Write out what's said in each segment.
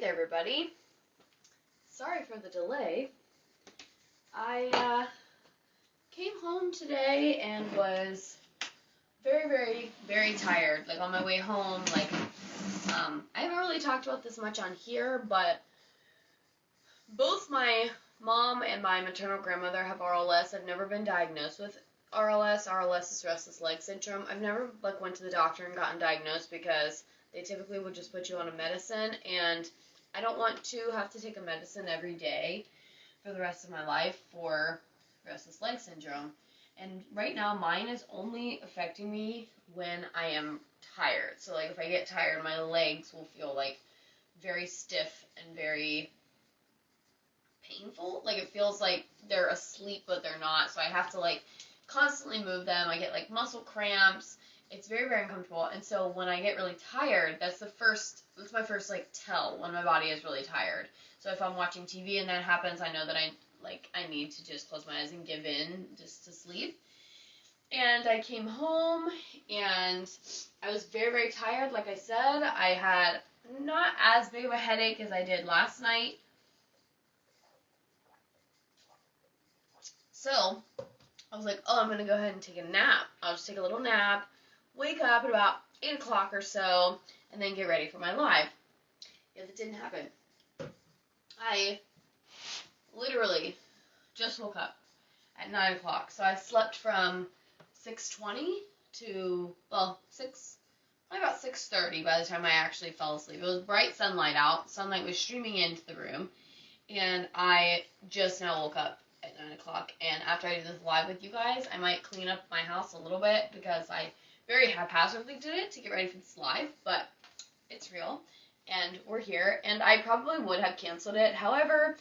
there, everybody. Sorry for the delay. I came home today and was very, very tired. Like on my way home, I haven't really talked about this much on here, but both my mom and my maternal grandmother have RLS. I've never been diagnosed with RLS. RLS is restless leg syndrome. I've never went to the doctor and gotten diagnosed because they typically would just put you on a medicine, and I don't want to have to take a medicine every day for the rest of my life for restless leg syndrome. And right now, mine is only affecting me when I am tired. So, if I get tired, my legs will feel, very stiff and very painful. It feels like they're asleep, but they're not. So I have to, constantly move them. I get, muscle cramps. It's very, very uncomfortable. And so when I get really tired, that's my first tell when my body is really tired. So if I'm watching TV and that happens, I know that I need to just close my eyes and give in just to sleep. And I came home and I was very, very tired. Like I said, I had not as big of a headache as I did last night. So I was like, I'm going to go ahead and take a nap. I'll just take a little nap, wake up at about 8 o'clock or so, and then get ready for my live. Yeah, that didn't happen. I literally just woke up at 9 o'clock. So I slept from 6:20 to, about 6:30 by the time I actually fell asleep. It was bright sunlight out. Sunlight was streaming into the room. And I just now woke up at 9 o'clock. And after I do this live with you guys, I might clean up my house a little bit because I very haphazardly did it to get ready for this live. But it's real. And we're here. And I probably would have canceled it. However,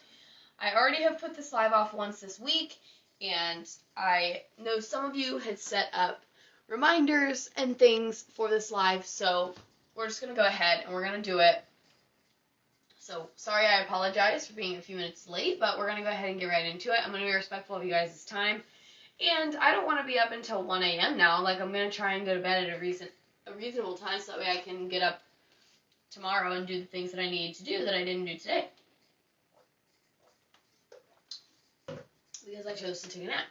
I already have put this live off once this week. And I know some of you had set up reminders and things for this live. So we're just going to go ahead and we're going to do it. So, sorry, I apologize for being a few minutes late, but we're going to go ahead and get right into it. I'm going to be respectful of you guys' time, and I don't want to be up until 1 a.m. now. I'm going to try and go to bed at a reasonable time so that way I can get up tomorrow and do the things that I need to do that I didn't do today. Because I chose to take a nap.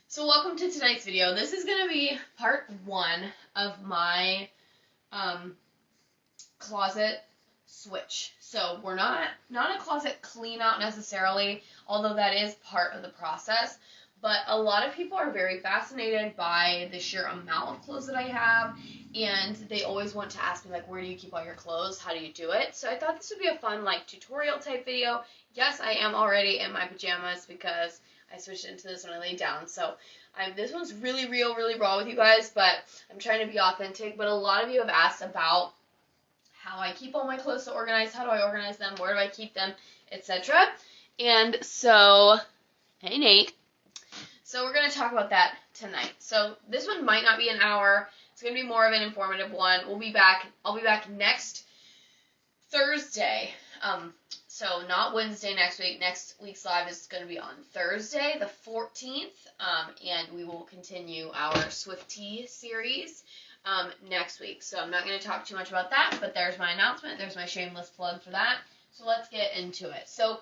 So, welcome to tonight's video. This is going to be part 1 of my closet switch. So we're not a closet clean out necessarily, although that is part of the process. But a lot of people are very fascinated by the sheer amount of clothes that I have, and they always want to ask me, where do you keep all your clothes? How do you do it? So I thought this would be a fun, tutorial type video. Yes, I am already in my pajamas because I switched into this when I laid down. So this one's really real, really raw with you guys, but I'm trying to be authentic. But a lot of you have asked about how I keep all my clothes so organized, how do I organize them, where do I keep them, etc. And so, hey Nate. So we're going to talk about that tonight. So this one might not be an hour. It's going to be more of an informative one. I'll be back next Thursday. So not Wednesday next week. Next week's live is going to be on Thursday, the 14th. And we will continue our Swiftie series next week. So I'm not going to talk too much about that, but there's my announcement. There's my shameless plug for that. So let's get into it. So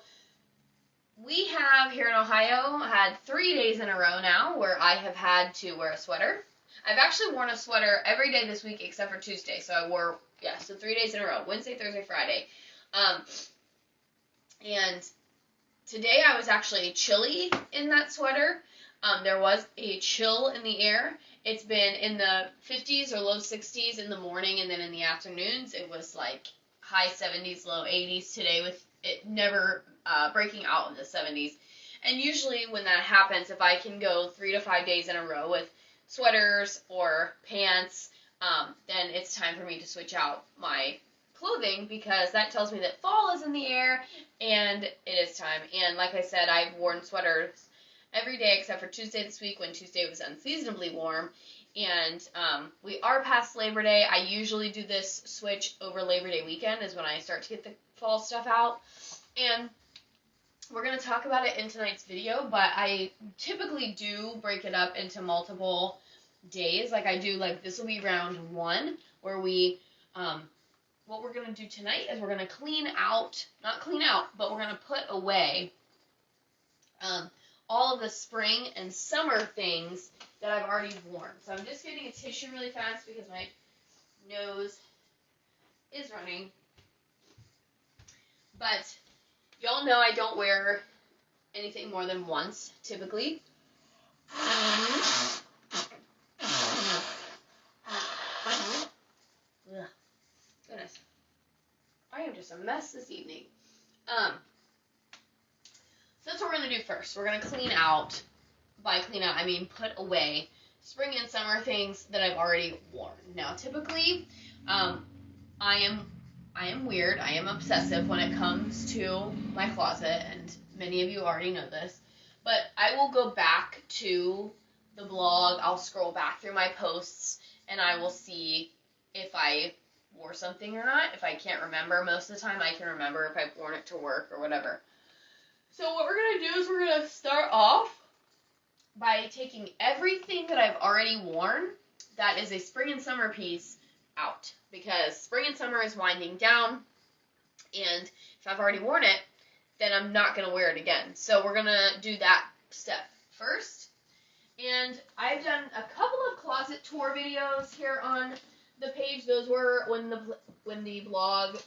we have here in Ohio had 3 days in a row now where I have had to wear a sweater. I've actually worn a sweater every day this week except for Tuesday. So I wore, so 3 days in a row, Wednesday, Thursday, Friday. And today I was actually chilly in that sweater. There was a chill in the air. It's been in the 50s or low 60s in the morning, and then in the afternoons it was high 70s, low 80s today, with it never breaking out of the 70s. And usually when that happens, if I can go 3 to 5 days in a row with sweaters or pants, then it's time for me to switch out my clothing because that tells me that fall is in the air and it is time. And like I said, I've worn sweaters every day except for Tuesday this week when Tuesday was unseasonably warm. And we are past Labor Day. I usually do this switch over Labor Day weekend is when I start to get the fall stuff out. And we're going to talk about it in tonight's video, but I typically do break it up into multiple days. I do, this will be round 1 where we what we're going to do tonight is we're going to clean out, not clean out, but we're going to put away all of the spring and summer things that I've already worn. So I'm just getting a tissue really fast because my nose is running. But y'all know I don't wear anything more than once, typically. Ugh. Goodness. I am just a mess this evening. So that's what we're going to do first. We're going to clean out. By clean out, I mean put away spring and summer things that I've already worn. Now, typically, I am weird. I am obsessive when it comes to my closet, and many of you already know this. But I will go back to the blog. I'll scroll back through my posts, and I will see if I wore something or not. If I can't remember, most of the time I can remember if I've worn it to work or whatever. So what we're going to do is we're going to start off by taking everything that I've already worn that is a spring and summer piece out, because spring and summer is winding down, and if I've already worn it, then I'm not going to wear it again. So we're going to do that step first. And I've done a couple of closet tour videos here on the page. Those were when the blog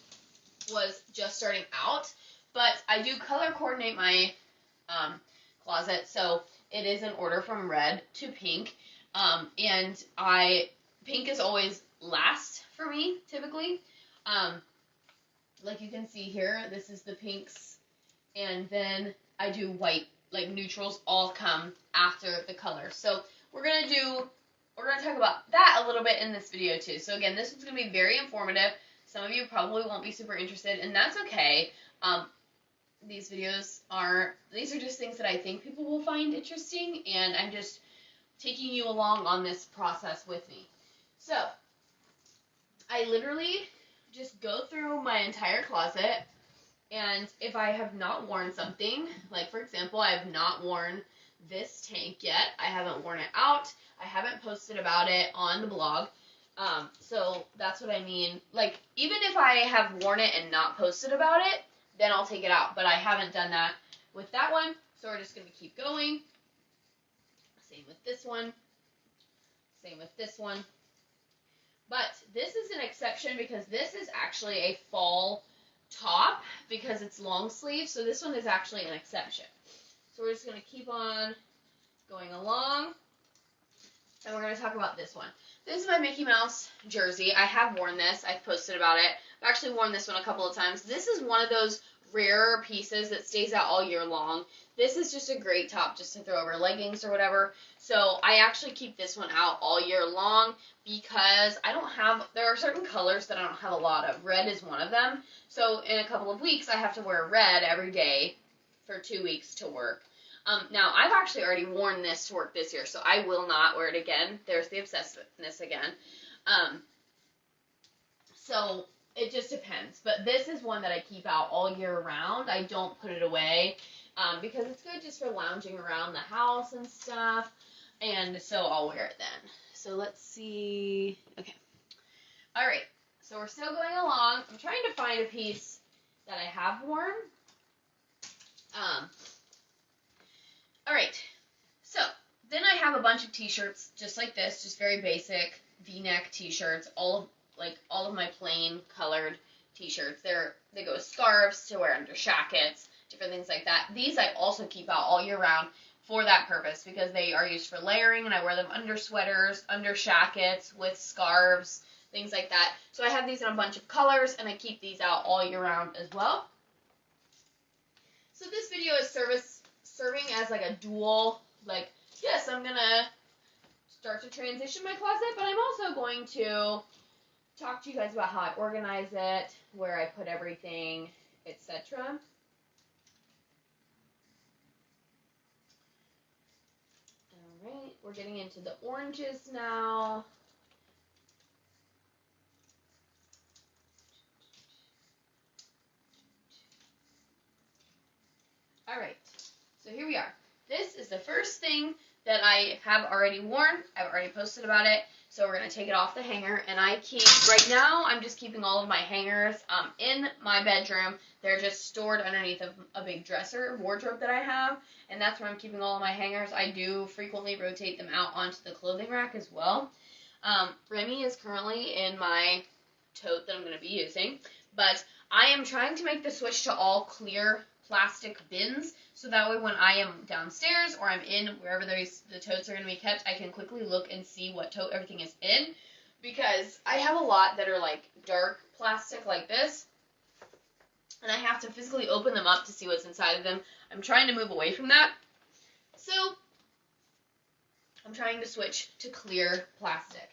was just starting out, but I do color coordinate my closet, so it is in order from red to pink, and pink is always last for me, typically. Like you can see here, this is the pinks, and then I do white, like neutrals all come after the color. So we're gonna talk about that a little bit in this video too. So again, this is gonna be very informative. Some of you probably won't be super interested, and that's okay. These are just things that I think people will find interesting, and I'm just taking you along on this process with me. So, I literally just go through my entire closet, and if I have not worn something, like for example, I have not worn this tank yet, I haven't worn it out, I haven't posted about it on the blog, so that's what I mean. Like, even if I have worn it and not posted about it, then I'll take it out. But I haven't done that with that one, so we're just going to keep going. Same with this one. Same with this one. But this is an exception because this is actually a fall top because it's long sleeve, so this one is actually an exception. So we're just going to keep on going along, and we're going to talk about this one. This is my Mickey Mouse jersey. I have worn this. I've posted about it. I've actually worn this one a couple of times. This is one of those rare pieces that stays out all year long. This is just a great top just to throw over leggings or whatever. So I actually keep this one out all year long because there are certain colors that I don't have a lot of. Red is one of them. So in a couple of weeks, I have to wear red every day for 2 weeks to work. Now, I've actually already worn this to work this year, so I will not wear it again. There's the obsessiveness again. So it just depends. But this is one that I keep out all year round. I don't put it away because it's good just for lounging around the house and stuff. And so I'll wear it then. So let's see. Okay. All right. So we're still going along. I'm trying to find a piece that I have worn. All right, so then I have a bunch of t-shirts just like this, just very basic V-neck t-shirts, all of my plain colored t-shirts. They go with scarves to wear under jackets, different things like that. These I also keep out all year round for that purpose because they are used for layering, and I wear them under sweaters, under jackets, with scarves, things like that. So I have these in a bunch of colors, and I keep these out all year round as well. So this video is serving as like a dual, like, yes, I'm going to start to transition my closet, but I'm also going to talk to you guys about how I organize it, where I put everything, etc. Alright, we're getting into the oranges now. Alright, so here we are. This is the first thing that I have already worn. I've already posted about it. So we're going to take it off the hanger, and right now, I'm just keeping all of my hangers in my bedroom. They're just stored underneath a big dresser wardrobe that I have, and that's where I'm keeping all of my hangers. I do frequently rotate them out onto the clothing rack as well. Remy is currently in my tote that I'm going to be using, but I am trying to make the switch to all clear plastic bins, so that way when I am downstairs or I'm in wherever the totes are going to be kept, I can quickly look and see what tote everything is in, because I have a lot that are like dark plastic like this, and I have to physically open them up to see what's inside of them. I'm trying to move away from that, so I'm trying to switch to clear plastic.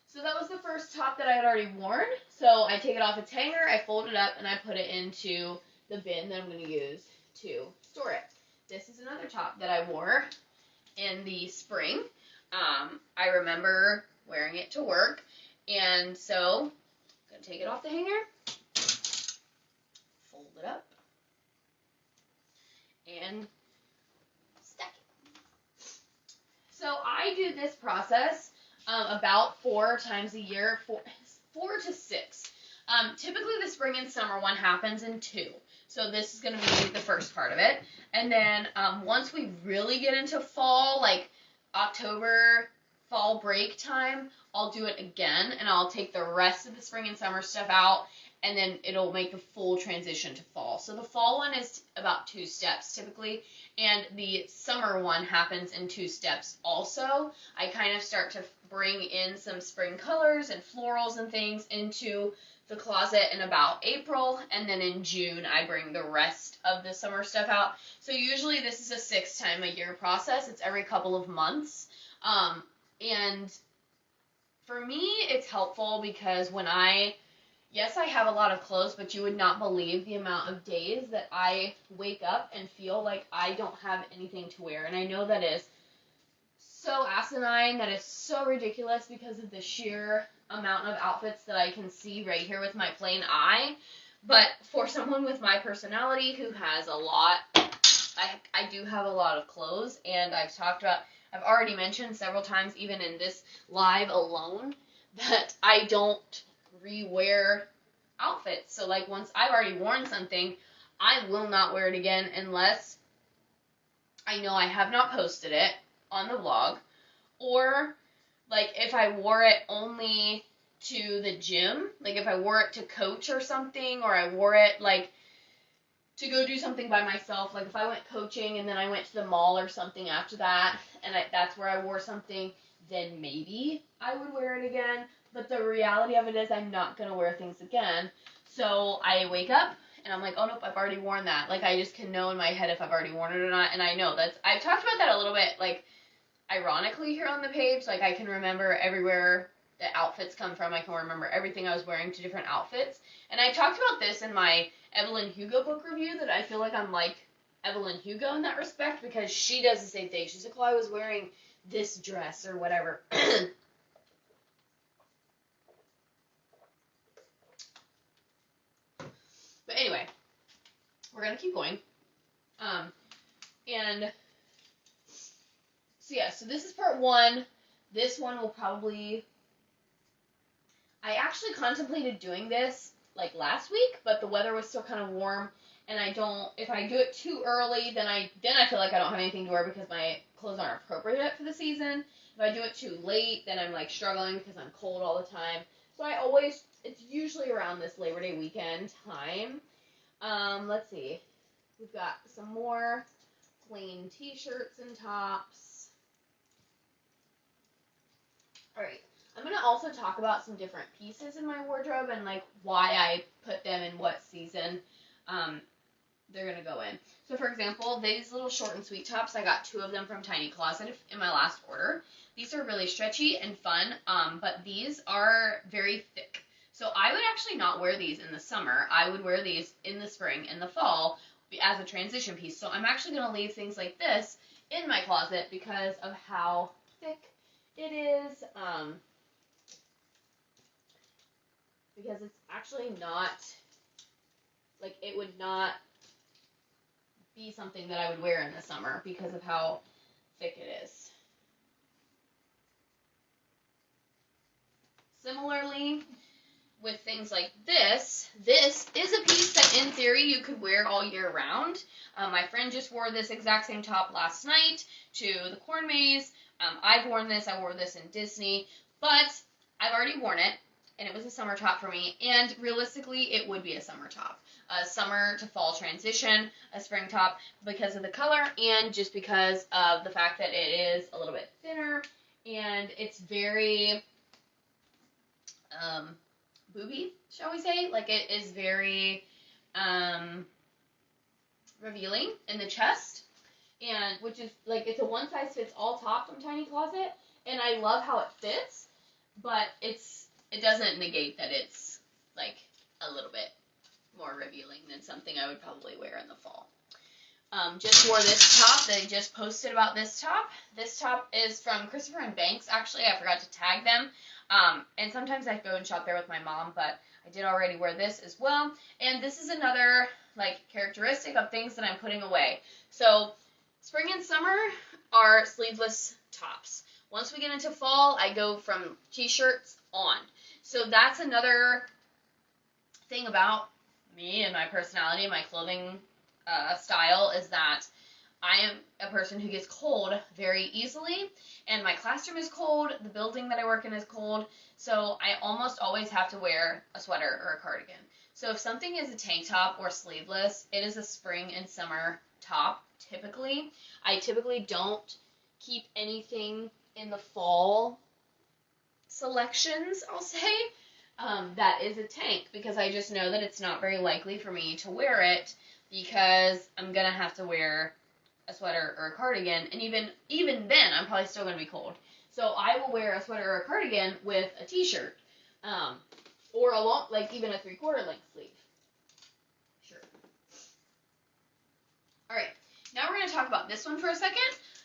So that was the first top that I had already worn. So I take it off its hanger, I fold it up, and I put it into the bin that I'm going to use to store it. This is another top that I wore in the spring. I remember wearing it to work, and so I'm going to take it off the hanger, fold it up, and stack it. So I do this process about 4 times a year, 4 to 6. Typically the spring and summer one happens in 2. So this is going to be the first part of it. And then once we really get into fall, like October, fall break time, I'll do it again, and I'll take the rest of the spring and summer stuff out, and then it'll make the full transition to fall. So the fall one is about 2 steps typically, and the summer one happens in 2 steps also. I kind of start to bring in some spring colors and florals and things into the closet in about April, and then in June I bring the rest of the summer stuff out. So usually this is a 6 time a year process. It's every couple of months. And for me, it's helpful because yes, I have a lot of clothes, but you would not believe the amount of days that I wake up and feel like I don't have anything to wear. And I know that is so asinine, that is so ridiculous because of the sheer amount of outfits that I can see right here with my plain eye. But for someone with my personality who has a lot, I do have a lot of clothes, and I've already mentioned several times, even in this live alone, that I don't rewear outfits. So like once I've already worn something, I will not wear it again unless I know I have not posted it on the vlog, or like if I wore it only to the gym, like if I wore it to coach or something, or I wore it like to go do something by myself, like if I went coaching and then I went to the mall or something after that, and that's where I wore something, then maybe I would wear it again. But the reality of it is I'm not going to wear things again. So I wake up and I'm like, oh nope, I've already worn that. Like I just can know in my head if I've already worn it or not. And I know I've talked about that a little bit, like ironically here on the page. Like I can remember everywhere the outfits come from. I can remember everything I was wearing to different outfits. And I talked about this in my Evelyn Hugo book review, that I feel like I'm like Evelyn Hugo in that respect, because she does the same thing. She's like, well, I was wearing this dress or whatever. But anyway, we're going to keep going. And so yeah, so this is part 1. This one will probably, I actually contemplated doing this like last week, but the weather was still kind of warm, and if I do it too early, then I feel like I don't have anything to wear because my clothes aren't appropriate for the season. If I do it too late, then I'm like struggling because I'm cold all the time. So it's usually around this Labor Day weekend time. Let's see. We've got some more plain t-shirts and tops. Alright, I'm going to also talk about some different pieces in my wardrobe and like why I put them in what season they're going to go in. So for example, these little short and sweet tops, I got 2 of them from Tiny Closet in my last order. These are really stretchy and fun, but these are very thick. So I would actually not wear these in the summer. I would wear these in the spring and the fall as a transition piece. So I'm actually going to leave things like this in my closet because of how thick it is. Because it's actually not, like it would not be something that I would wear in the summer because of how thick it is. Similarly, with things like this is a piece that in theory you could wear all year round. My friend just wore this exact same top last night to the corn maze. I've worn this. I wore this in Disney, but I've already worn it, and it was a summer top for me, and realistically, it would be a summer top. A summer to fall transition, a spring top, because of the color, and just because of the fact that it is a little bit thinner, and it's very, booby, shall we say? Like, it is very, revealing in the chest, and which is, like, it's a one-size-fits-all top from Tiny Closet, and I love how it fits, but it doesn't negate that it's, like, a little bit more revealing than something I would probably wear in the fall. Just wore this top. They just posted about this top. This top is from Christopher and Banks, actually. I forgot to tag them. And sometimes I go and shop there with my mom, but I did already wear this as well. And this is another, like, characteristic of things that I'm putting away. So, spring and summer are sleeveless tops. Once we get into fall, I go from t-shirts on. So that's another thing about me and my personality and my clothing style is that I am a person who gets cold very easily, and my classroom is cold, the building that I work in is cold, so I almost always have to wear a sweater or a cardigan. So if something is a tank top or sleeveless, it is a spring and summer top, typically. I typically don't keep anything in the fall selections, I'll say, that is a tank, because I just know that it's not very likely for me to wear it, because I'm going to have to wear a sweater or a cardigan, and even then, I'm probably still going to be cold. So I will wear a sweater or a cardigan with a t-shirt, or a long, like even a 3/4 length sleeve. Sure. Alright, now we're going to talk about this one for a second.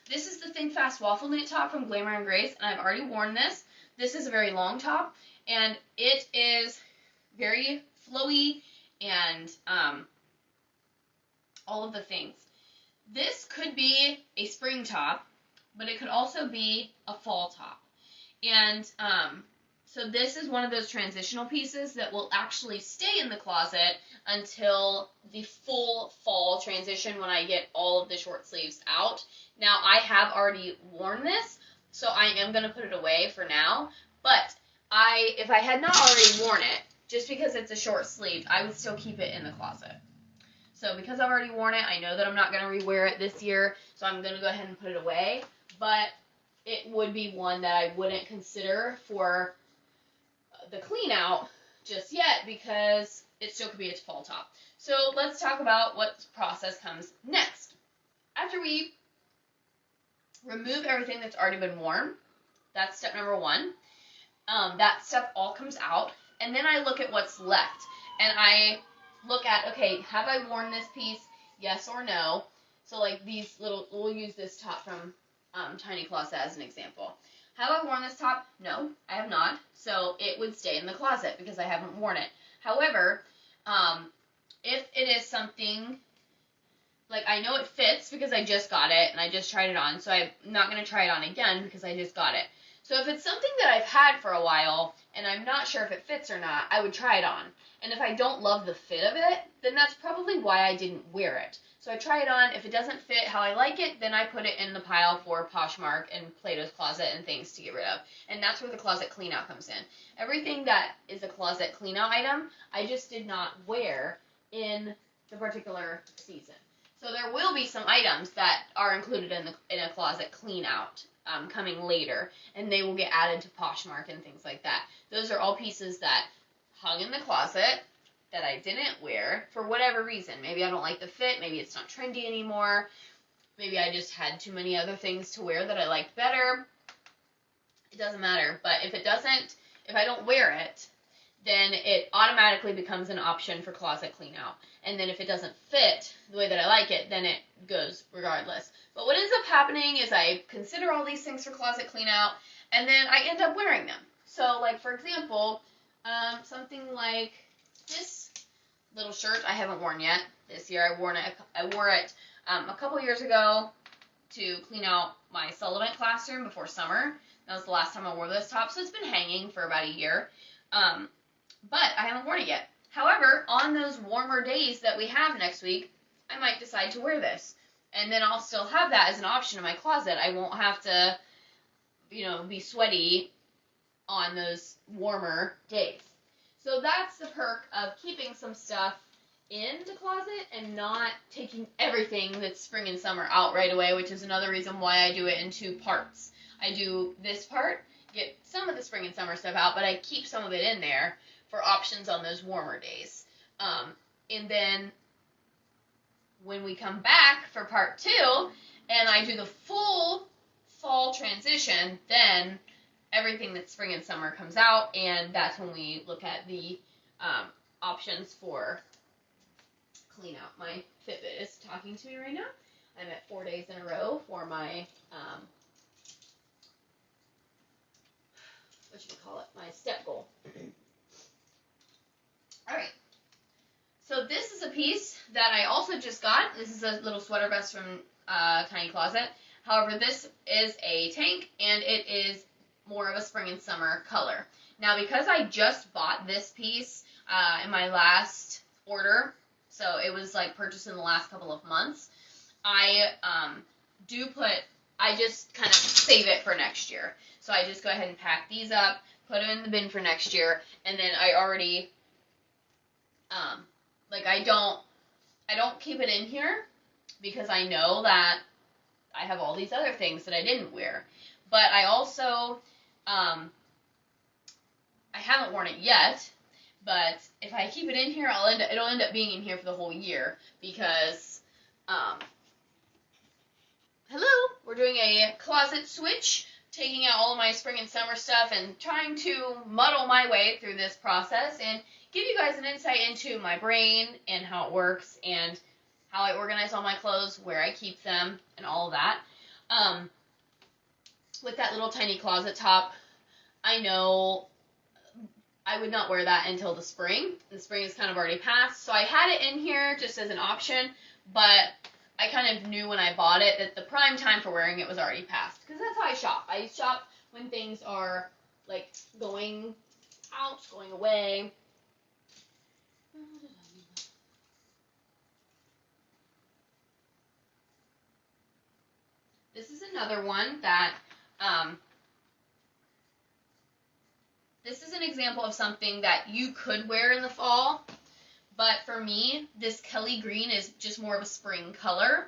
This is the Think Fast waffle knit top from Glamour and Grace, and I've already worn this. This is a very long top, and it is very flowy and all of the things. This could be a spring top, but it could also be a fall top. And so this is one of those transitional pieces that will actually stay in the closet until the full fall transition when I get all of the short sleeves out. Now, I have already worn this, so I am going to put it away for now. But if I had not already worn it, just because it's a short sleeve, I would still keep it in the closet. So because I've already worn it, I know that I'm not going to rewear it this year, so I'm going to go ahead and put it away. But it would be one that I wouldn't consider for the clean out just yet, because it still could be a fall top. So let's talk about what process comes next. After we remove everything that's already been worn, that's step number 1. That stuff all comes out, and then I look at what's left, and I look at, okay, have I worn this piece? Yes or no. So like these little, we'll use this top from Tiny Closet as an example. Have I worn this top? No, I have not. So it would stay in the closet because I haven't worn it. However, if it is something, like I know it fits because I just got it and I just tried it on, so I'm not going to try it on again because I just got it. So if it's something that I've had for a while and I'm not sure if it fits or not, I would try it on. And if I don't love the fit of it, then that's probably why I didn't wear it. So I try it on. If it doesn't fit how I like it, then I put it in the pile for Poshmark and Plato's Closet and things to get rid of. And that's where the closet clean out comes in. Everything that is a closet clean out item, I just did not wear in the particular season. So there will be some items that are included in a closet clean out coming later, and they will get added to Poshmark and things like that. Those are all pieces that hung in the closet that I didn't wear for whatever reason. Maybe I don't like the fit, maybe it's not trendy anymore, maybe I just had too many other things to wear that I liked better. It doesn't matter, but if I don't wear it, then it automatically becomes an option for closet clean out. And then if it doesn't fit the way that I like it, then it goes regardless. But what ends up happening is I consider all these things for closet clean out, and then I end up wearing them. So, like, for example, something like this little shirt I haven't worn yet this year. I wore it a couple years ago to clean out my Sullivan classroom before summer. That was the last time I wore this top, so it's been hanging for about a year. But I haven't worn it yet. However, on those warmer days that we have next week, I might decide to wear this. And then I'll still have that as an option in my closet. I won't have to, be sweaty on those warmer days. So that's the perk of keeping some stuff in the closet and not taking everything that's spring and summer out right away, which is another reason why I do it in 2 parts. I do this part, get some of the spring and summer stuff out, but I keep some of it in there for options on those warmer days. And then when we come back for part 2 and I do the full fall transition, then everything that's spring and summer comes out, and that's when we look at the options for clean out. My Fitbit is talking to me right now. I'm at 4 days in a row for my my step goal. All right. So this is a piece that I also just got. This is a little sweater vest from Tiny Closet. However, this is a tank, and it is more of a spring and summer color. Now, because I just bought this piece in my last order, so it was like purchased in the last couple of months, I just kind of save it for next year. So I just go ahead and pack these up, put them in the bin for next year, and then I already, I don't keep it in here because I know that I have all these other things that I didn't wear. But I also, I haven't worn it yet, but if I keep it in here, it'll end up being in here for the whole year because, hello, we're doing a closet switch, taking out all of my spring and summer stuff and trying to muddle my way through this process and give you guys an insight into my brain and how it works and how I organize all my clothes, where I keep them, and all of that. With that little tiny closet top, I know I would not wear that until the spring. The spring is kind of already passed, so I had it in here just as an option, but I kind of knew when I bought it that the prime time for wearing it was already past, because that's how I shop. I shop when things are, like, going out, going away. This is another one that, this is an example of something that you could wear in the fall, but for me, this Kelly green is just more of a spring color.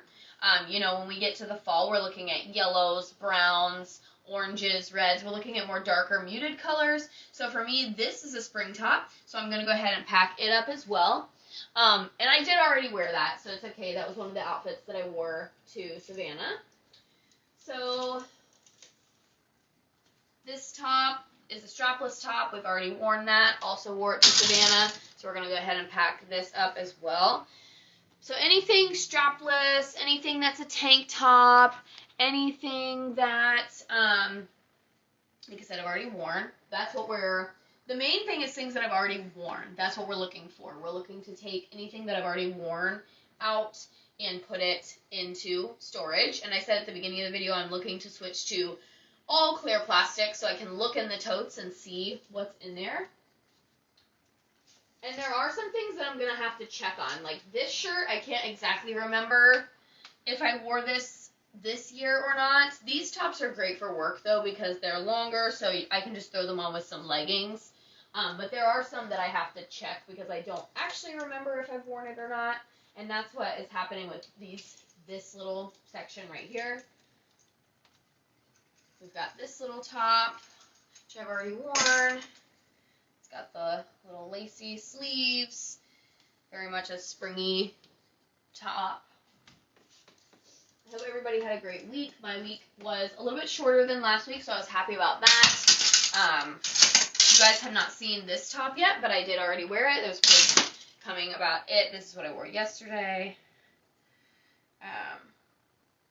When we get to the fall, we're looking at yellows, browns, oranges, reds. We're looking at more darker, muted colors. So for me, this is a spring top, so I'm going to go ahead and pack it up as well. And I did already wear that, so it's okay. That was one of the outfits that I wore to Savannah. So this top is a strapless top. We've already worn that. Also wore it to Savannah. So we're going to go ahead and pack this up as well. So anything strapless, anything that's a tank top, anything that, like I said, I've already worn. That's what the main thing is things that I've already worn. That's what we're looking for. We're looking to take anything that I've already worn out and put it into storage. And I said at the beginning of the video, I'm looking to switch to all clear plastic so I can look in the totes and see what's in there. And there are some things that I'm going to have to check on. Like this shirt, I can't exactly remember if I wore this year or not. These tops are great for work, though, because they're longer, so I can just throw them on with some leggings. But there are some that I have to check because I don't actually remember if I've worn it or not. And that's what is happening with this little section right here. We've got this little top, which I've already worn. It's got the little lacy sleeves, very much a springy top. I hope everybody had a great week. My week was a little bit shorter than last week, so I was happy about that. You guys have not seen this top yet, but I did already wear it. There was posts coming about it. This is what I wore yesterday.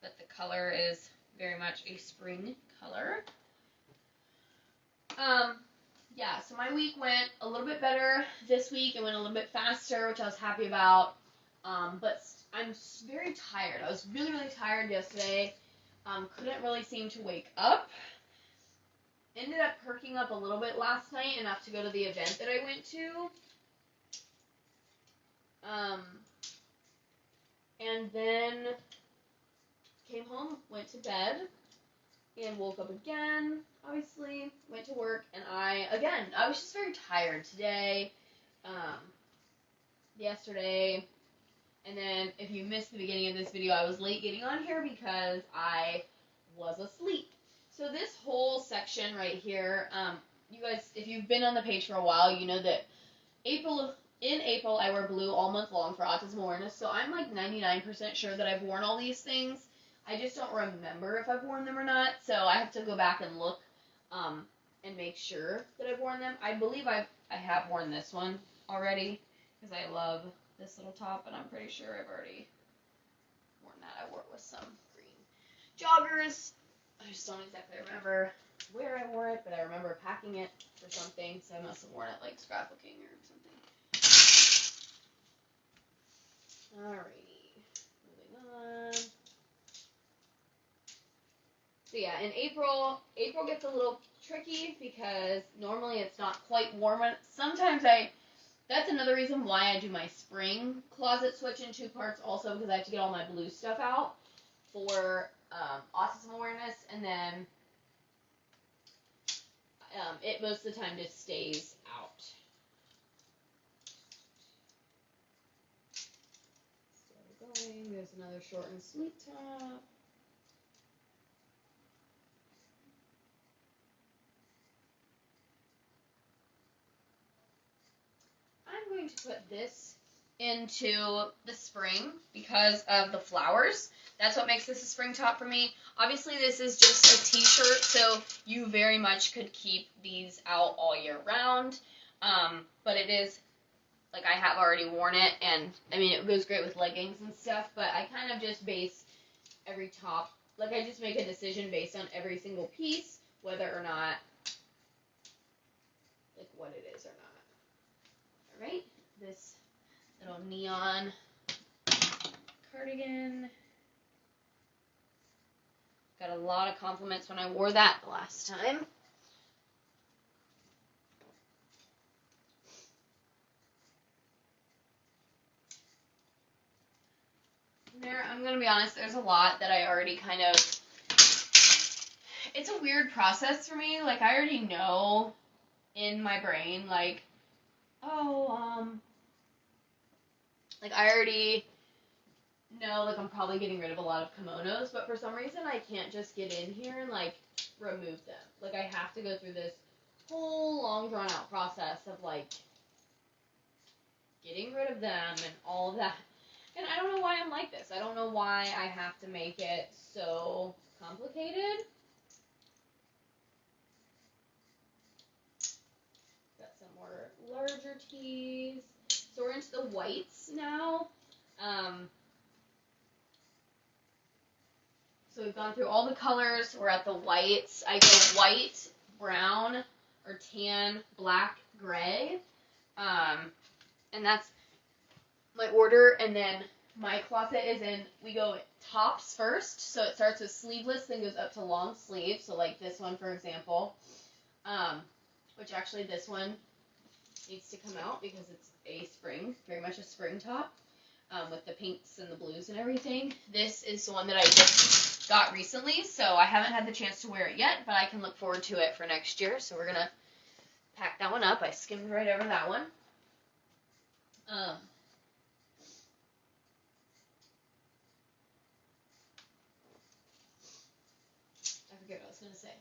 But the color is very much a spring color. Yeah, so my week went a little bit better this week. It went a little bit faster, which I was happy about. But I'm very tired. I was really, really tired yesterday. Couldn't really seem to wake up. ended up perking up a little bit last night, enough to go to the event that I went to. And then came home, went to bed, and woke up again, obviously, went to work, and I was just very tired today, yesterday, and then if you missed the beginning of this video, I was late getting on here because I was asleep. So this whole section right here, you guys, if you've been on the page for a while, you know that in April, I wear blue all month long for autism awareness, so I'm like 99% sure that I've worn all these things. I just don't remember if I've worn them or not, so I have to go back and look and make sure that I've worn them. I believe I have worn this one already because I love this little top, and I'm pretty sure I've already worn that. I wore it with some green joggers. I just don't exactly remember where I wore it, but I remember packing it for something, so I must have worn it like scrapbooking or something. Alrighty, moving on. So yeah, in April gets a little tricky because normally it's not quite warm. Sometimes that's another reason why I do my spring closet switch in 2 parts also, because I have to get all my blue stuff out for autism awareness, and then it most of the time just stays out. So going, there's another short and sweet top. I'm going to put this into the spring because of the flowers. That's what makes this a spring top for me. Obviously, this is just a t-shirt, so you very much could keep these out all year round. But it is, like, I have already worn it, and, I mean, it goes great with leggings and stuff, but I kind of just base every top, like, I just make a decision based on every single piece, whether or not, like, what it is or not. Alright, this little neon cardigan. Got a lot of compliments when I wore that the last time. There, I'm going to be honest, there's a lot that I already kind of, it's a weird process for me. Like, I already know in my brain, like, like, I already know, like, I'm probably getting rid of a lot of kimonos, but for some reason I can't just get in here and, like, remove them. Like, I have to go through this whole long drawn out process of, like, getting rid of them and all of that. And I don't know why I'm like this. I don't know why I have to make it so complicated. Got some more larger tees. So we're into the whites now. So we've gone through all the colors. We're at the whites. I go white, brown, or tan, black, gray. And that's my order. And then my closet is in, we go tops first. So it starts with sleeveless, then goes up to long sleeve. So like this one, for example. Which actually this one needs to come out because it's a spring, very much a spring top. With the pinks and the blues and everything. This is the one that I just got recently, so I haven't had the chance to wear it yet, but I can look forward to it for next year, so we're going to pack that one up. I skimmed right over that one. I forget what I was going to say.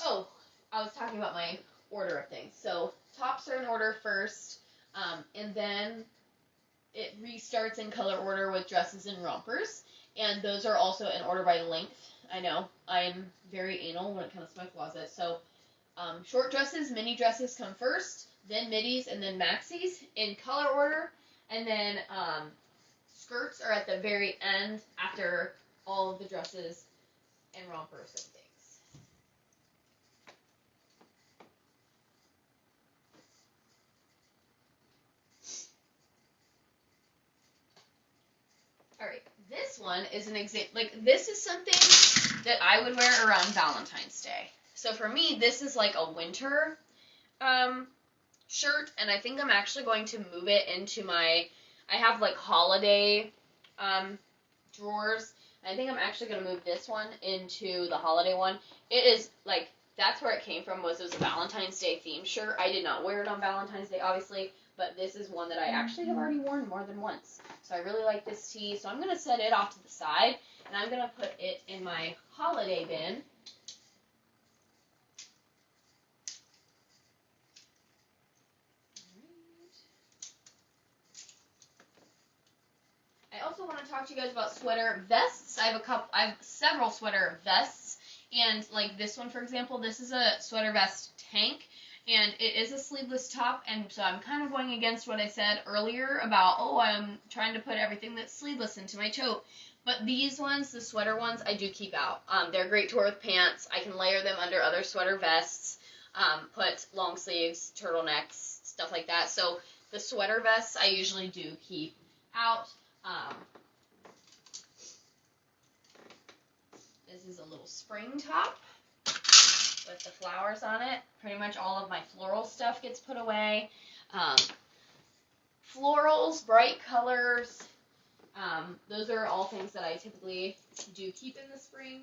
Oh, I was talking about my order of things. So tops are in order first, and then it restarts in color order with dresses and rompers, and those are also in order by length. I know, I'm very anal when it comes to my closet, so short dresses, mini dresses come first, then middies, and then maxis in color order, and then skirts are at the very end after all of the dresses and rompers and things. Alright, this one is an example, like, this is something that I would wear around Valentine's Day. So for me, this is like a winter shirt, and I think I'm actually going to move it into I have like holiday drawers. I think I'm actually going to move this one into the holiday one. It is like, that's where it came from, it was a Valentine's Day themed shirt. I did not wear it on Valentine's Day, obviously, but this is one that I actually have already worn more than once. So I really like this tee, so I'm going to set it off to the side, and I'm going to put it in my holiday bin. I also want to talk to you guys about sweater vests. I have several sweater vests, and like this one, for example, this is a sweater vest tank, and it is a sleeveless top, and so I'm kind of going against what I said earlier about, oh, I'm trying to put everything that's sleeveless into my tote. But these ones, the sweater ones, I do keep out. They're great to wear with pants. I can layer them under other sweater vests, put long sleeves, turtlenecks, stuff like that. So the sweater vests I usually do keep out. This is a little spring top with the flowers on it. Pretty much all of my floral stuff gets put away. Florals, bright colors, those are all things that I typically do keep in the spring.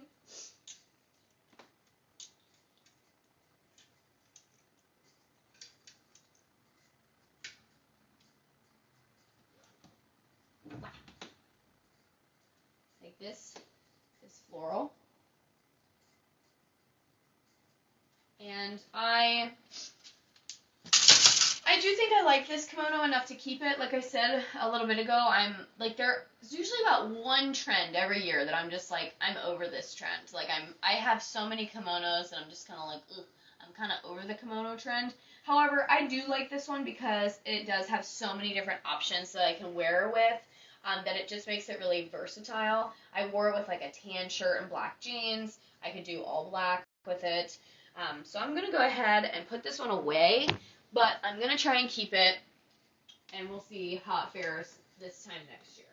Like this floral. And I do think I like this kimono enough to keep it. Like I said a little bit ago, I'm like, there's usually about one trend every year that I'm just like, I'm over this trend. Like I have so many kimonos and I'm just kind of like, ugh, I'm kind of over the kimono trend. However, I do like this one because it does have so many different options that I can wear with, that it just makes it really versatile. I wore it with like a tan shirt and black jeans. I could do all black with it. So I'm going to go ahead and put this one away, but I'm going to try and keep it, and we'll see how it fares this time next year.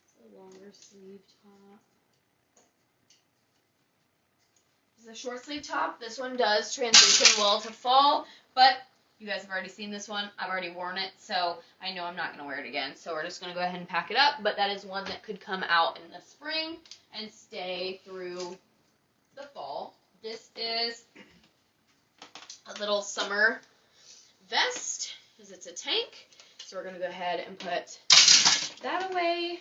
It's a longer sleeve top. This is a short sleeve top. This one does transition well to fall, but you guys have already seen this one. I've already worn it, so I know I'm not going to wear it again. So we're just going to go ahead and pack it up. But that is one that could come out in the spring and stay through the fall. This is a little summer vest, because it's a tank. So we're going to go ahead and put that away.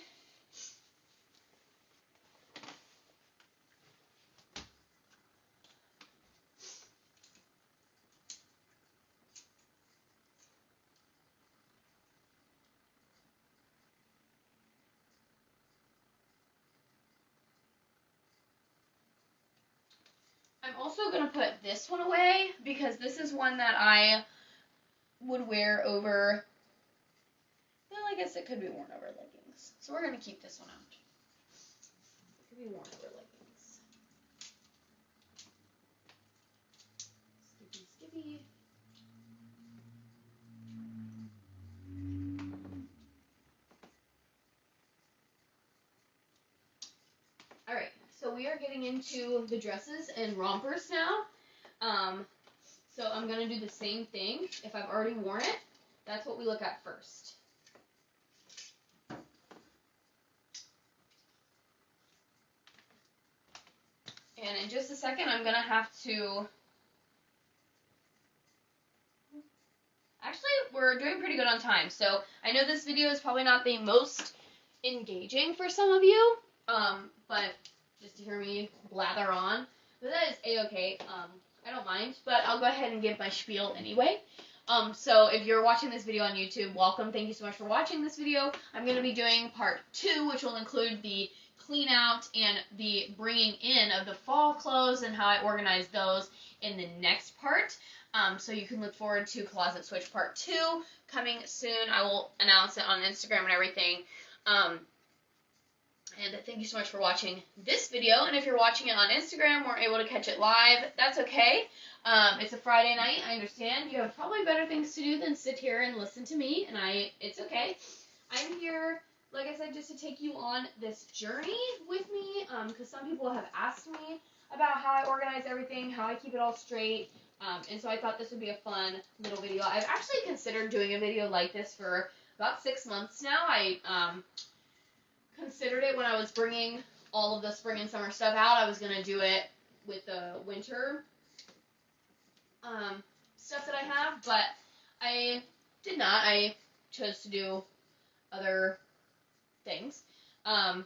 I'm also going to put this one away because this is one that I would wear over, well, I guess it could be worn over leggings. So we're going to keep this one out. It could be worn over leggings. Skippy. Alright, so we are getting into the dresses and rompers now. So I'm going to do the same thing. If I've already worn it, that's what we look at first. And in just a second, I'm going to have to... Actually, we're doing pretty good on time. So I know this video is probably not the most engaging for some of you, but just to hear me blather on. But that is a-okay. I don't mind, but I'll go ahead and give my spiel anyway. So if you're watching this video on YouTube, welcome. Thank you so much for watching this video. I'm going to be doing part 2, which will include the clean out and the bringing in of the fall clothes and how I organize those in the next part. So you can look forward to Closet Switch part 2 coming soon. I will announce it on Instagram and everything. And thank you so much for watching this video. And if you're watching it on Instagram, we're able to catch it live. That's okay. It's a Friday night. I understand. You have probably better things to do than sit here and listen to me. And it's okay. I'm here, like I said, just to take you on this journey with me, because some people have asked me about how I organize everything, how I keep it all straight, and so I thought this would be a fun little video. I've actually considered doing a video like this for about 6 months now. I considered it when I was bringing all of the spring and summer stuff out. I was going to do it with the winter stuff that I have, but I did not. I chose to do other things. But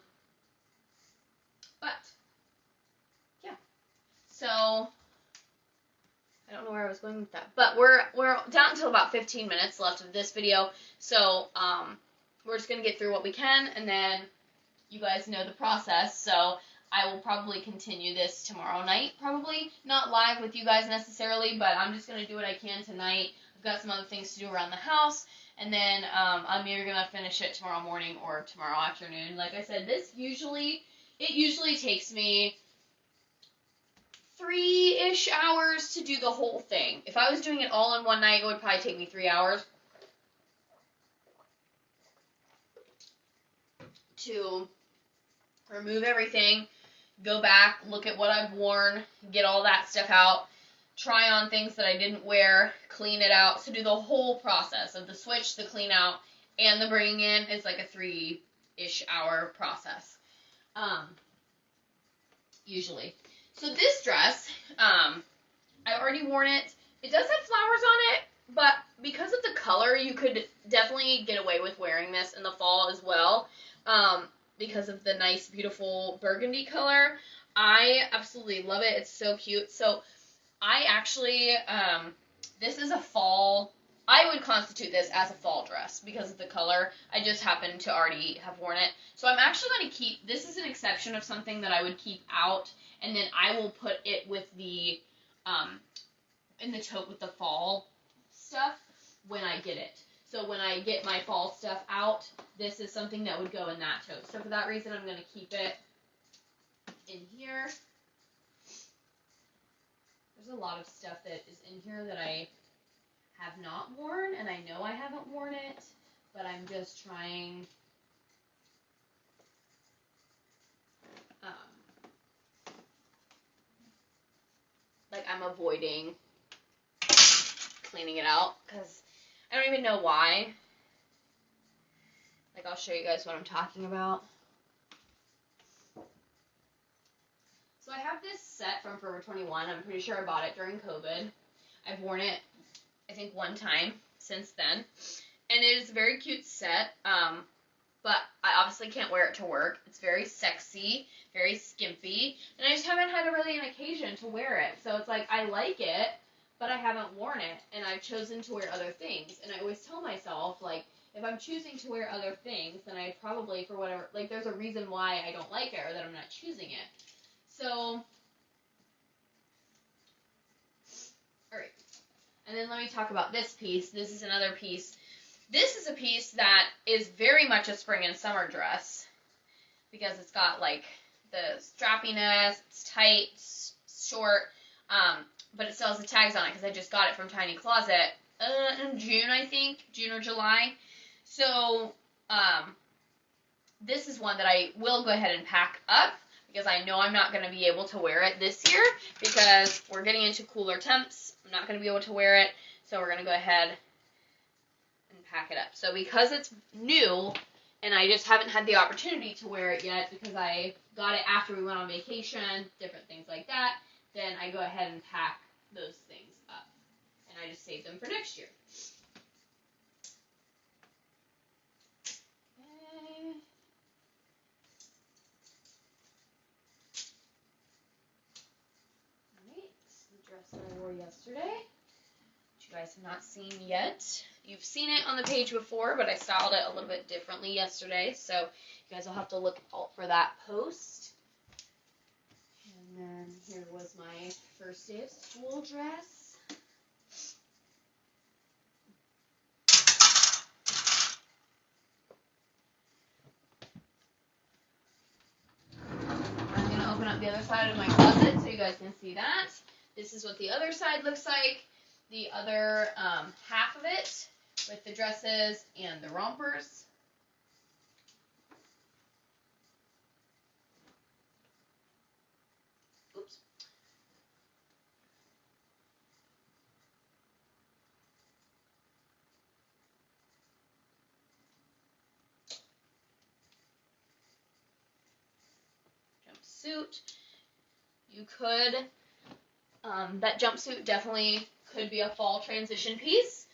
yeah. So I don't know where I was going with that, but we're down until about 15 minutes left of this video. So we're just gonna get through what we can, and then you guys know the process. So I will probably continue this tomorrow night, probably not live with you guys necessarily, but I'm just gonna do what I can tonight. I've got some other things to do around the house, and then I'm either gonna finish it tomorrow morning or tomorrow afternoon. Like I said, it usually takes me 3-ish hours to do the whole thing. If I was doing it all in one night, it would probably take me 3 hours to remove everything, go back, look at what I've worn, get all that stuff out, try on things that I didn't wear, clean it out. So do the whole process of the switch, the clean out, and the bringing in is like a 3-ish hour process, usually. So this dress, I've already worn it. It does have flowers on it, but because of the color, you could definitely get away with wearing this in the fall as well, because of the nice, beautiful burgundy color. I absolutely love it. It's so cute. So I actually, this is a fall, I would constitute this as a fall dress because of the color. I just happen to already have worn it. So I'm actually going to keep, this is an exception of something that I would keep out, and then I will put it with the, in the tote with the fall stuff when I get it. So when I get my fall stuff out, this is something that would go in that tote. So for that reason, I'm going to keep it in here. There's a lot of stuff that is in here that I have not worn, and I know I haven't worn it, but I'm just trying, like I'm avoiding cleaning it out, because I don't even know why. Like, I'll show you guys what I'm talking about. So I have this set from Forever 21. I'm pretty sure I bought it during COVID. I've worn it, I think, one time since then. And it is a very cute set, but I obviously can't wear it to work. It's very sexy, very skimpy, and I just haven't had really an occasion to wear it. So it's like, I like it, but I haven't worn it, and I've chosen to wear other things. And I always tell myself, like, if I'm choosing to wear other things, then I probably, for whatever, like, there's a reason why I don't like it or that I'm not choosing it. So, alright. And then let me talk about this piece. This is another piece. This is a piece that is very much a spring and summer dress because it's got, like, the strappiness, it's tight, it's short, but it still has the tags on it because I just got it from Tiny Closet in June, I think, June or July. So, this is one that I will go ahead and pack up because I know I'm not going to be able to wear it this year because we're getting into cooler temps. I'm not going to be able to wear it, so we're going to go ahead and pack it up. So because it's new and I just haven't had the opportunity to wear it yet because I got it after we went on vacation, different things like that, then I go ahead and pack those things up. And I just save them for next year. Okay. Alright, this is the dress that I wore yesterday, which you guys have not seen yet. You've seen it on the page before, but I styled it a little bit differently yesterday, so you guys will have to look out for that post. And then here was my first day of school dress. I'm going to open up the other side of my closet so you guys can see that. This is what the other side looks like. The other half of it with the dresses and the rompers. suit. You could, that jumpsuit definitely could be a fall transition piece,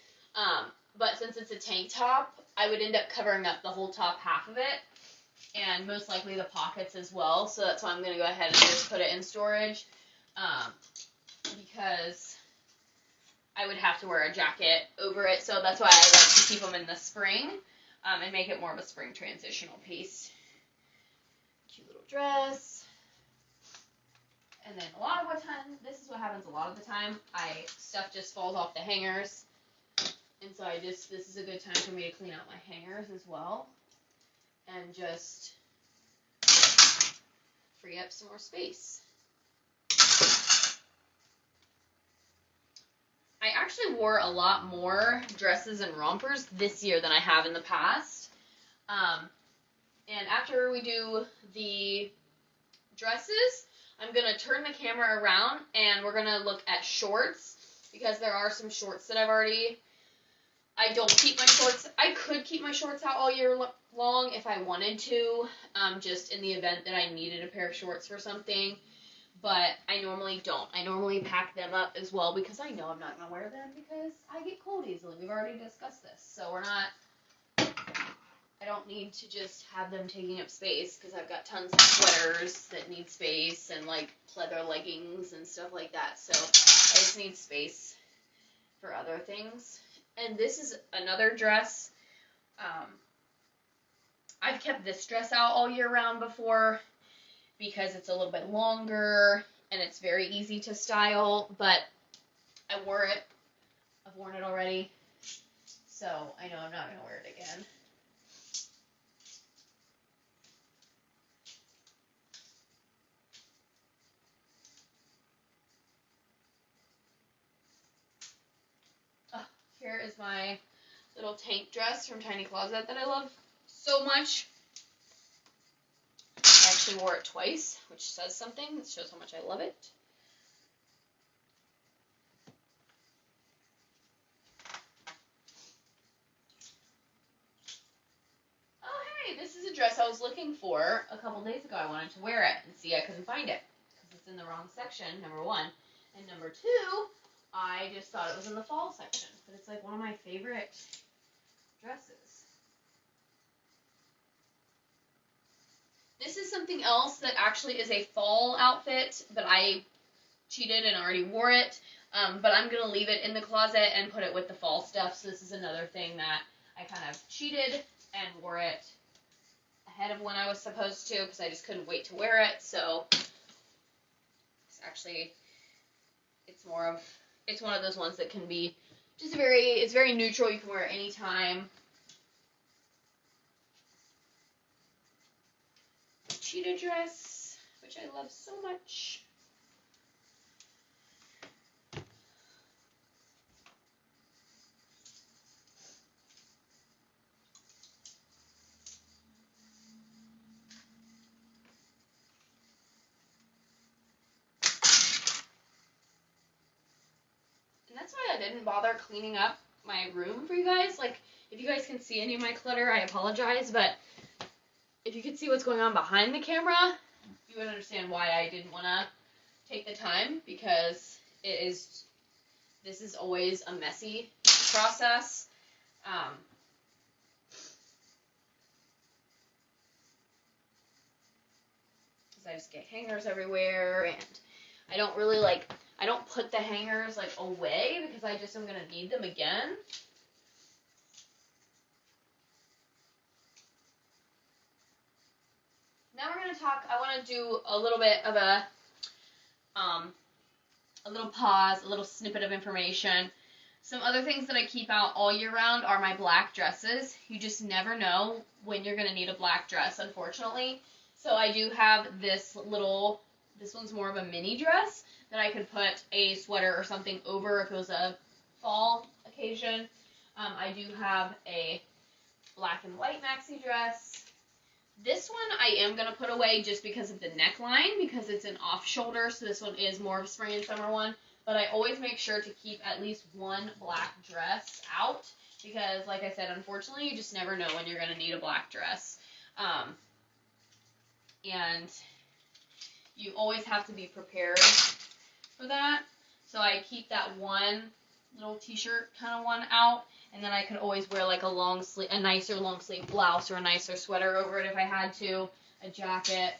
but since it's a tank top, I would end up covering up the whole top half of it, and most likely the pockets as well, so that's why I'm going to go ahead and just put it in storage, because I would have to wear a jacket over it, so that's why I like to keep them in the spring, and make it more of a spring transitional piece. Cute little dress. And then a lot of this is what happens a lot of the time, stuff just falls off the hangers, and so this is a good time for me to clean out my hangers as well, and just free up some more space. I actually wore a lot more dresses and rompers this year than I have in the past. And after we do the dresses, I'm going to turn the camera around and we're going to look at shorts, because there are some shorts that I don't keep my shorts. I could keep my shorts out all year long if I wanted to, just in the event that I needed a pair of shorts for something. But I normally don't. I normally pack them up as well because I know I'm not going to wear them because I get cold easily. We've already discussed this. So I don't need to just have them taking up space because I've got tons of sweaters that need space and like pleather leggings and stuff like that. So I just need space for other things. And this is another dress. I've kept this dress out all year round before, because it's a little bit longer and it's very easy to style, but I wore it. I've worn it already, so I know I'm not going to wear it again. Here is my little tank dress from Tiny Closet that I love so much. I actually wore it twice, which says something. That shows how much I love it. Oh, hey, this is a dress I was looking for a couple days ago. I wanted to wear it, and see, I couldn't find it because it's in the wrong section, number one. And number two, I just thought it was in the fall section, but it's like one of my favorite dresses. This is something else that actually is a fall outfit, but I cheated and already wore it. But I'm going to leave it in the closet and put it with the fall stuff. So this is another thing that I kind of cheated and wore it ahead of when I was supposed to, because I just couldn't wait to wear it. So it's one of those ones that can be just it's very neutral. You can wear it anytime. Cheetah dress, which I love so much. And that's why I didn't bother cleaning up my room for you guys. Like, if you guys can see any of my clutter, I apologize, but if you could see what's going on behind the camera, you would understand why I didn't want to take the time, because this is always a messy process. Because I just get hangers everywhere, and I don't really I don't put the hangers away because I just am going to need them again. Now we're going to talk, I want to do a little bit of a little pause, a little snippet of information. Some other things that I keep out all year round are my black dresses. You just never know when you're going to need a black dress, unfortunately. So I do have this one's more of a mini dress that I could put a sweater or something over if it was a fall occasion. I do have a black and white maxi dress. This one I am going to put away just because of the neckline, because it's an off-shoulder, so this one is more of a spring and summer one. But I always make sure to keep at least one black dress out, because, like I said, unfortunately, you just never know when you're going to need a black dress. And you always have to be prepared for that. So I keep that one little t-shirt kind of one out, and then I could always wear like a nicer long sleeve blouse or a nicer sweater over it if I had to, a jacket.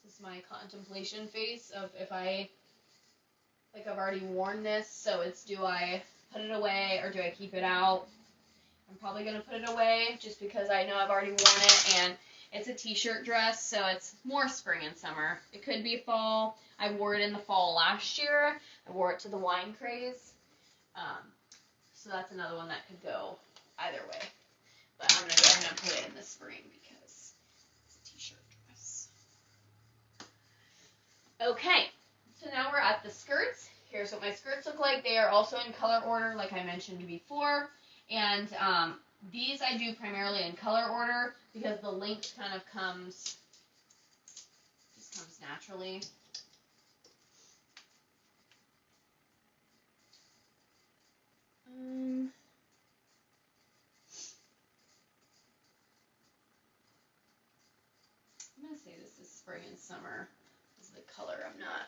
This is my contemplation face of if I've already worn this, so it's, do I put it away or do I keep it out? I'm probably going to put it away just because I know I've already worn it, and it's a t-shirt dress, so it's more spring and summer. It could be fall. I wore it in the fall last year. I wore it to the wine craze. So that's another one that could go either way. But I'm going to go ahead and put it in the spring because it's a t-shirt dress. Okay, so now we're at the skirts. Here's what my skirts look like. They are also in color order, like I mentioned before. And these I do primarily in color order because the length kind of comes naturally. I'm going to say this is spring and summer. This is the color. I'm not,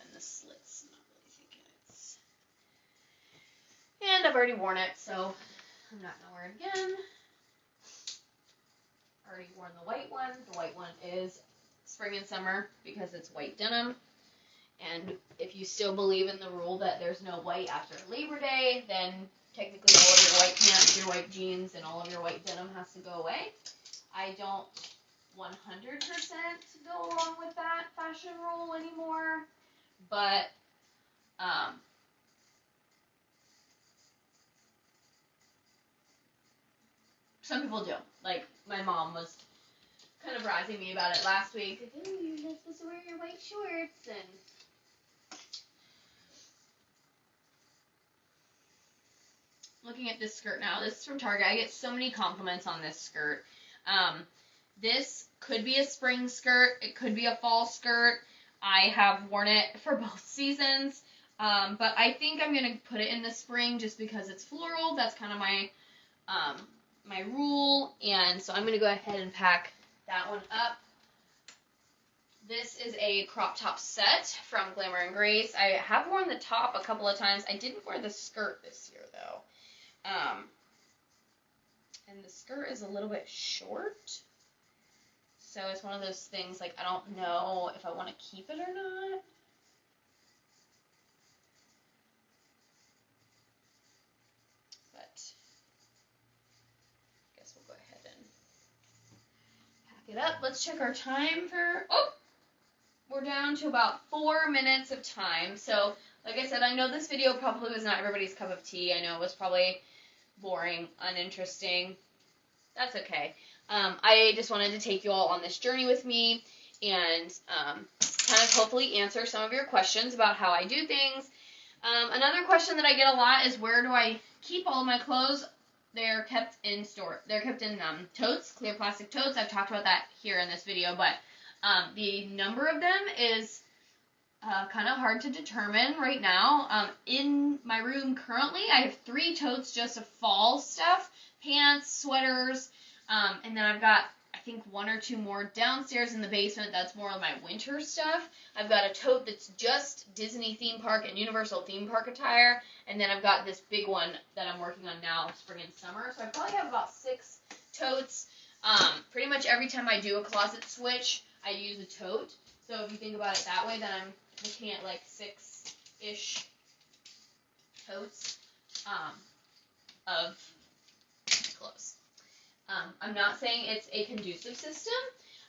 and the slits, I'm not really thinking it's. And I've already worn it, so I'm not going to wear it again. Already worn the white one. The white one is spring and summer because it's white denim. And if you still believe in the rule that there's no white after Labor Day, then technically all of your white pants, your white jeans, and all of your white denim has to go away. I don't 100% go along with that fashion rule anymore, but some people do. Like, my mom was kind of razzing me about it last week. Like, oh, you're not supposed to wear your white shorts, and looking at this skirt now. This is from Target. I get so many compliments on this skirt. This could be a spring skirt. It could be a fall skirt. I have worn it for both seasons. But I think I'm going to put it in the spring just because it's floral. That's kind of my my rule. And so I'm going to go ahead and pack that one up. This is a crop top set from Glamour and Grace. I have worn the top a couple of times. I didn't wear the skirt this year, though. And the skirt is a little bit short. So it's one of those things, like, I don't know if I want to keep it or not. But I guess we'll go ahead and pack it up. Let's check our time for, we're down to about 4 minutes of time. So, like I said, I know this video probably was not everybody's cup of tea. I know it was probably boring, uninteresting. That's okay. I just wanted to take you all on this journey with me and kind of hopefully answer some of your questions about how I do things. Another question that I get a lot is, where do I keep all of my clothes? They're kept in store. They're kept in totes, clear plastic totes. I've talked about that here in this video, but the number of them is kind of hard to determine right now. In my room currently, I have 3 totes just of fall stuff, pants, sweaters, and then I've got, I think, 1 or 2 more downstairs in the basement. That's more of my winter stuff. I've got a tote that's just Disney theme park and Universal theme park attire, and then I've got this big one that I'm working on now, spring and summer. So I probably have about 6 totes. Pretty much every time I do a closet switch, I use a tote. So if you think about it that way, then I'm looking at like 6-ish totes of clothes. I'm not saying it's a conducive system.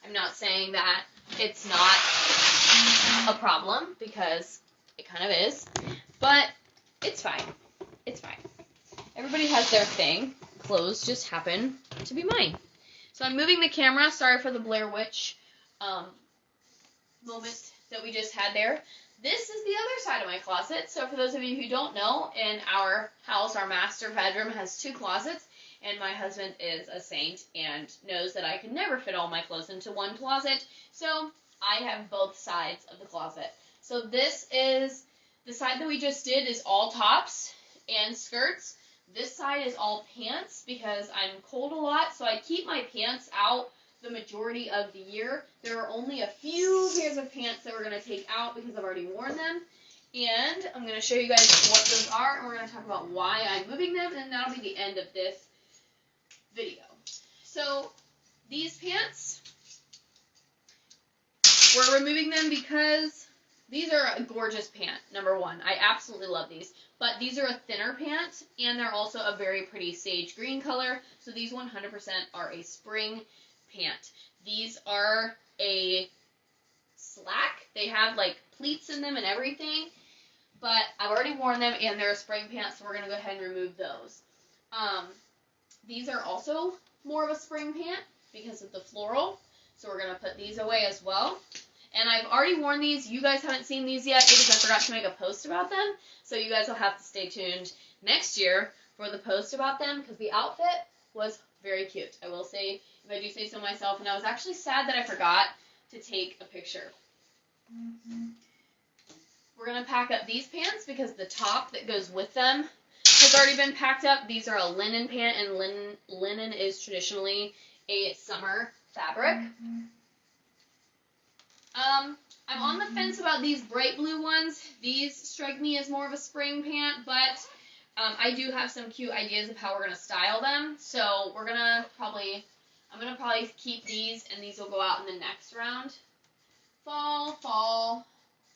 I'm not saying that it's not a problem, because it kind of is. But it's fine. It's fine. Everybody has their thing. Clothes just happen to be mine. So I'm moving the camera. Sorry for the Blair Witch moment that we just had there. This is the other side of my closet. So for those of you who don't know, in our house, our master bedroom has 2 closets, and my husband is a saint and knows that I can never fit all my clothes into one closet. So I have both sides of the closet. So this is the side that we just did, is all tops and skirts. This side is all pants because I'm cold a lot, so I keep my pants out the majority of the year. There are only a few pairs of pants that we're going to take out because I've already worn them. And I'm going to show you guys what those are, and we're going to talk about why I'm moving them, and that'll be the end of this video. So these pants, we're removing them because these are a gorgeous pant, number one. I absolutely love these. But these are a thinner pant, and they're also a very pretty sage green color. So these 100% are a spring pant. These are a slack. They have like pleats in them and everything. But I've already worn them, and they're a spring pant, so we're going to go ahead and remove those. These are also more of a spring pant because of the floral. So we're going to put these away as well. And I've already worn these. You guys haven't seen these yet because I forgot to make a post about them. So you guys will have to stay tuned next year for the post about them because the outfit was very cute. I will say, if I do say so myself. And I was actually sad that I forgot to take a picture. We're going to pack up these pants because the top that goes with them has already been packed up. These are a linen pant, and linen is traditionally a summer fabric. I'm on the fence about these bright blue ones. These strike me as more of a spring pant, but I do have some cute ideas of how we're going to style them. So I'm going to probably keep these, and these will go out in the next round. Fall, fall,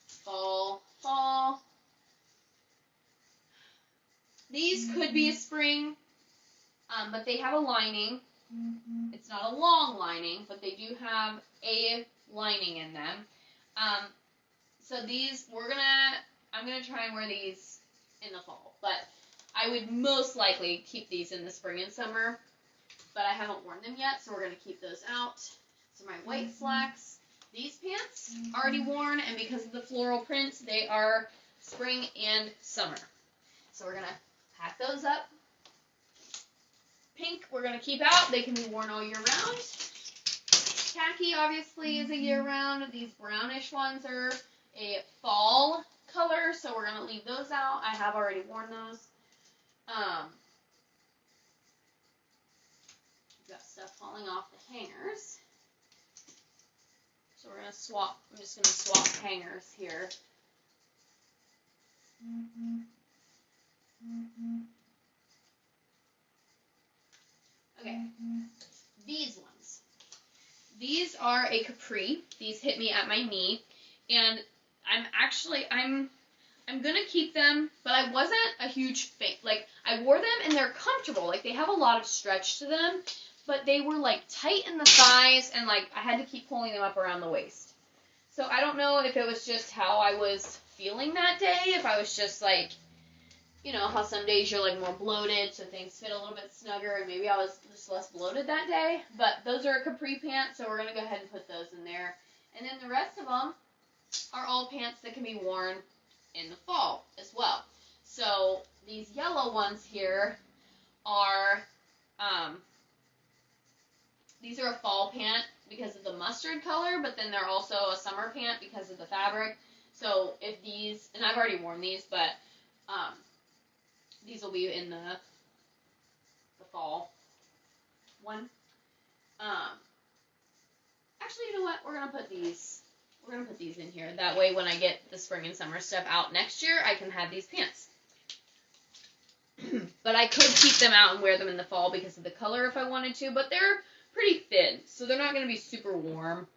fall, fall. These could be a spring, but they have a lining. It's not a long lining, but they do have a lining in them. So these, I'm gonna try and wear these in the fall, but I would most likely keep these in the spring and summer, but I haven't worn them yet, so we're gonna keep those out. So my white slacks, these pants already worn, and because of the floral prints, they are spring and summer. So we're gonna pack those up. Pink, we're gonna keep out. They can be worn all year round. Khaki obviously is a year-round. These brownish ones are a fall color, so we're going to leave those out. I have already worn those. We've got stuff falling off the hangers. So we're going to swap. I'm just going to swap hangers here. Okay. These ones. These are a capri. These hit me at my knee, and I'm gonna keep them, but I wasn't a huge fan. Like, I wore them and they're comfortable. Like, they have a lot of stretch to them, but they were like tight in the thighs, and like I had to keep pulling them up around the waist. So I don't know if it was just how I was feeling that day, if I was just like, you know, how some days you're like more bloated, so things fit a little bit snugger, and maybe I was just less bloated that day. But those are a capri pants, so we're going to go ahead and put those in there. And then the rest of them are all pants that can be worn in the fall as well. So these yellow ones here are, these are a fall pant because of the mustard color, but then they're also a summer pant because of the fabric. So if these, and I've already worn these, but these will be in the fall one. Actually, you know what? We're gonna put these in here. That way, when I get the spring and summer stuff out next year, I can have these pants. But I could keep them out and wear them in the fall because of the color if I wanted to. But they're pretty thin, so they're not gonna be super warm.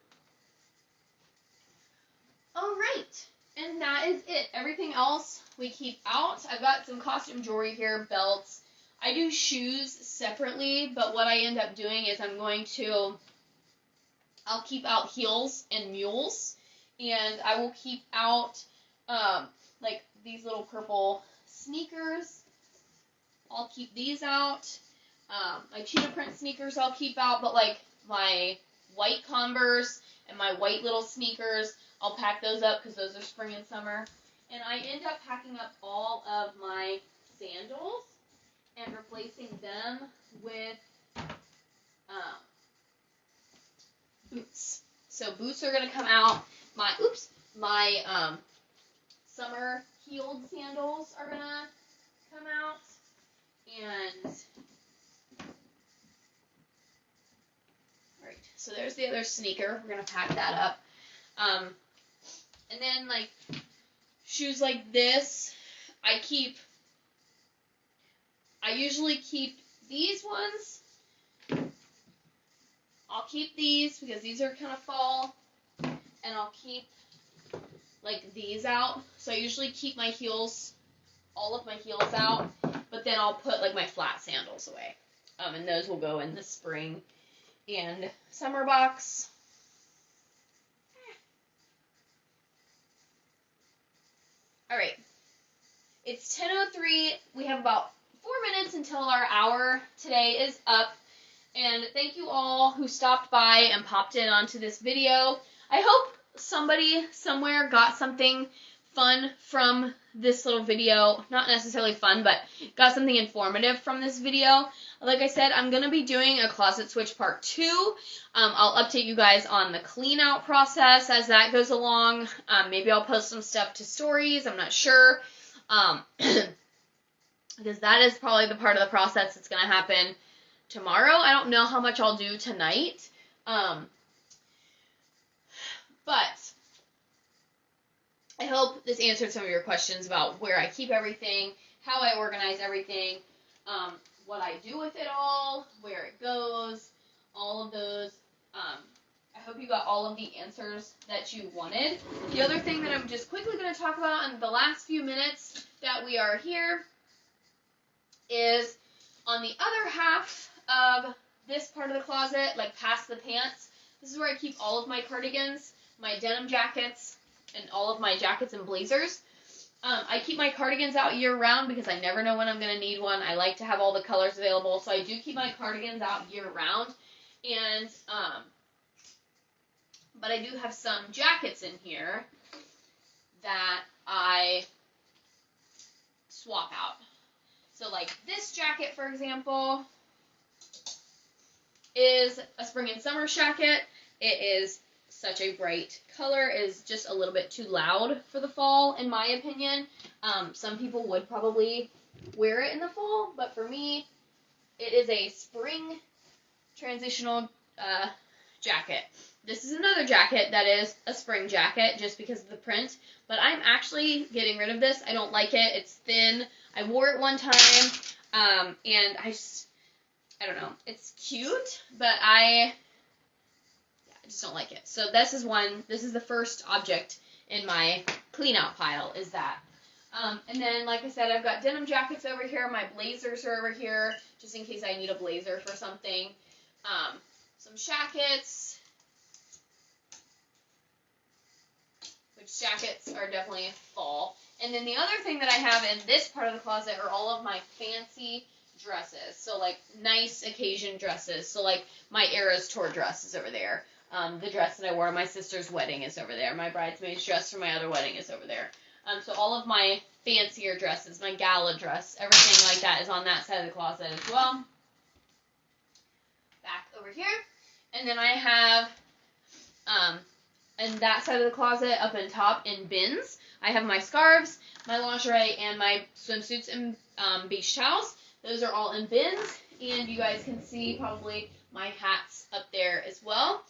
All right. And that is it. Everything else we keep out. I've got some costume jewelry here, belts. I do shoes separately, but what I end up doing is I'll keep out heels and mules, and I will keep out like these little purple sneakers. I'll keep these out. My cheetah print sneakers I'll keep out, but like my white Converse and my white little sneakers, I'll pack those up because those are spring and summer. And I end up packing up all of my sandals and replacing them with boots. So boots are going to come out. My summer heeled sandals are going to come out. And alright, so there's the other sneaker. We're gonna pack that up. And then like shoes like this, I usually keep these ones. I'll keep these because these are kind of fall, and I'll keep like these out. So I usually keep my heels, all of my heels out, but then I'll put like my flat sandals away. And those will go in the spring and summer box. All right. It's 10:03. We have about 4 minutes until our hour today is up. And thank you all who stopped by and popped in onto this video. I hope somebody somewhere got something fun from this little video. Not necessarily fun, but got something informative from this video. Like I said, I'm going to be doing a closet switch part 2. I'll update you guys on the clean out process as that goes along. Maybe I'll post some stuff to stories. I'm not sure. Because that is probably the part of the process that's going to happen tomorrow. I don't know how much I'll do tonight. But I hope this answered some of your questions about where I keep everything, how I organize everything, what I do with it all, where it goes, all of those. I hope you got all of the answers that you wanted. The other thing that I'm just quickly going to talk about in the last few minutes that we are here is on the other half of this part of the closet, like past the pants. This is where I keep all of my cardigans, my denim jackets, and all of my jackets and blazers. I keep my cardigans out year-round because I never know when I'm going to need one. I like to have all the colors available, so I do keep my cardigans out year-round. And, but I do have some jackets in here that I swap out. So, like, this jacket, for example, is a spring and summer jacket. It is such a bright color. It is just a little bit too loud for the fall, in my opinion. Some people would probably wear it in the fall, but for me, it is a spring transitional jacket. This is another jacket that is a spring jacket just because of the print, but I'm actually getting rid of this. I don't like it. It's thin. I wore it one time, and I don't know. It's cute, but I just don't like it. So this is the first object in my clean out pile is that. And then, like I said, I've got denim jackets over here. My blazers are over here, just in case I need a blazer for something. Some jackets, which jackets are definitely fall. And then the other thing that I have in this part of the closet are all of my fancy dresses. So, like, nice occasion dresses. So, like, my Eras Tour dress is over there. The dress that I wore at my sister's wedding is over there. My bridesmaid's dress for my other wedding is over there. So all of my fancier dresses, my gala dress, everything like that is on that side of the closet as well. Back over here. And then I have, in that side of the closet, up in top in bins, I have my scarves, my lingerie, and my swimsuits and beach towels. Those are all in bins. And you guys can see probably my hats up there as well.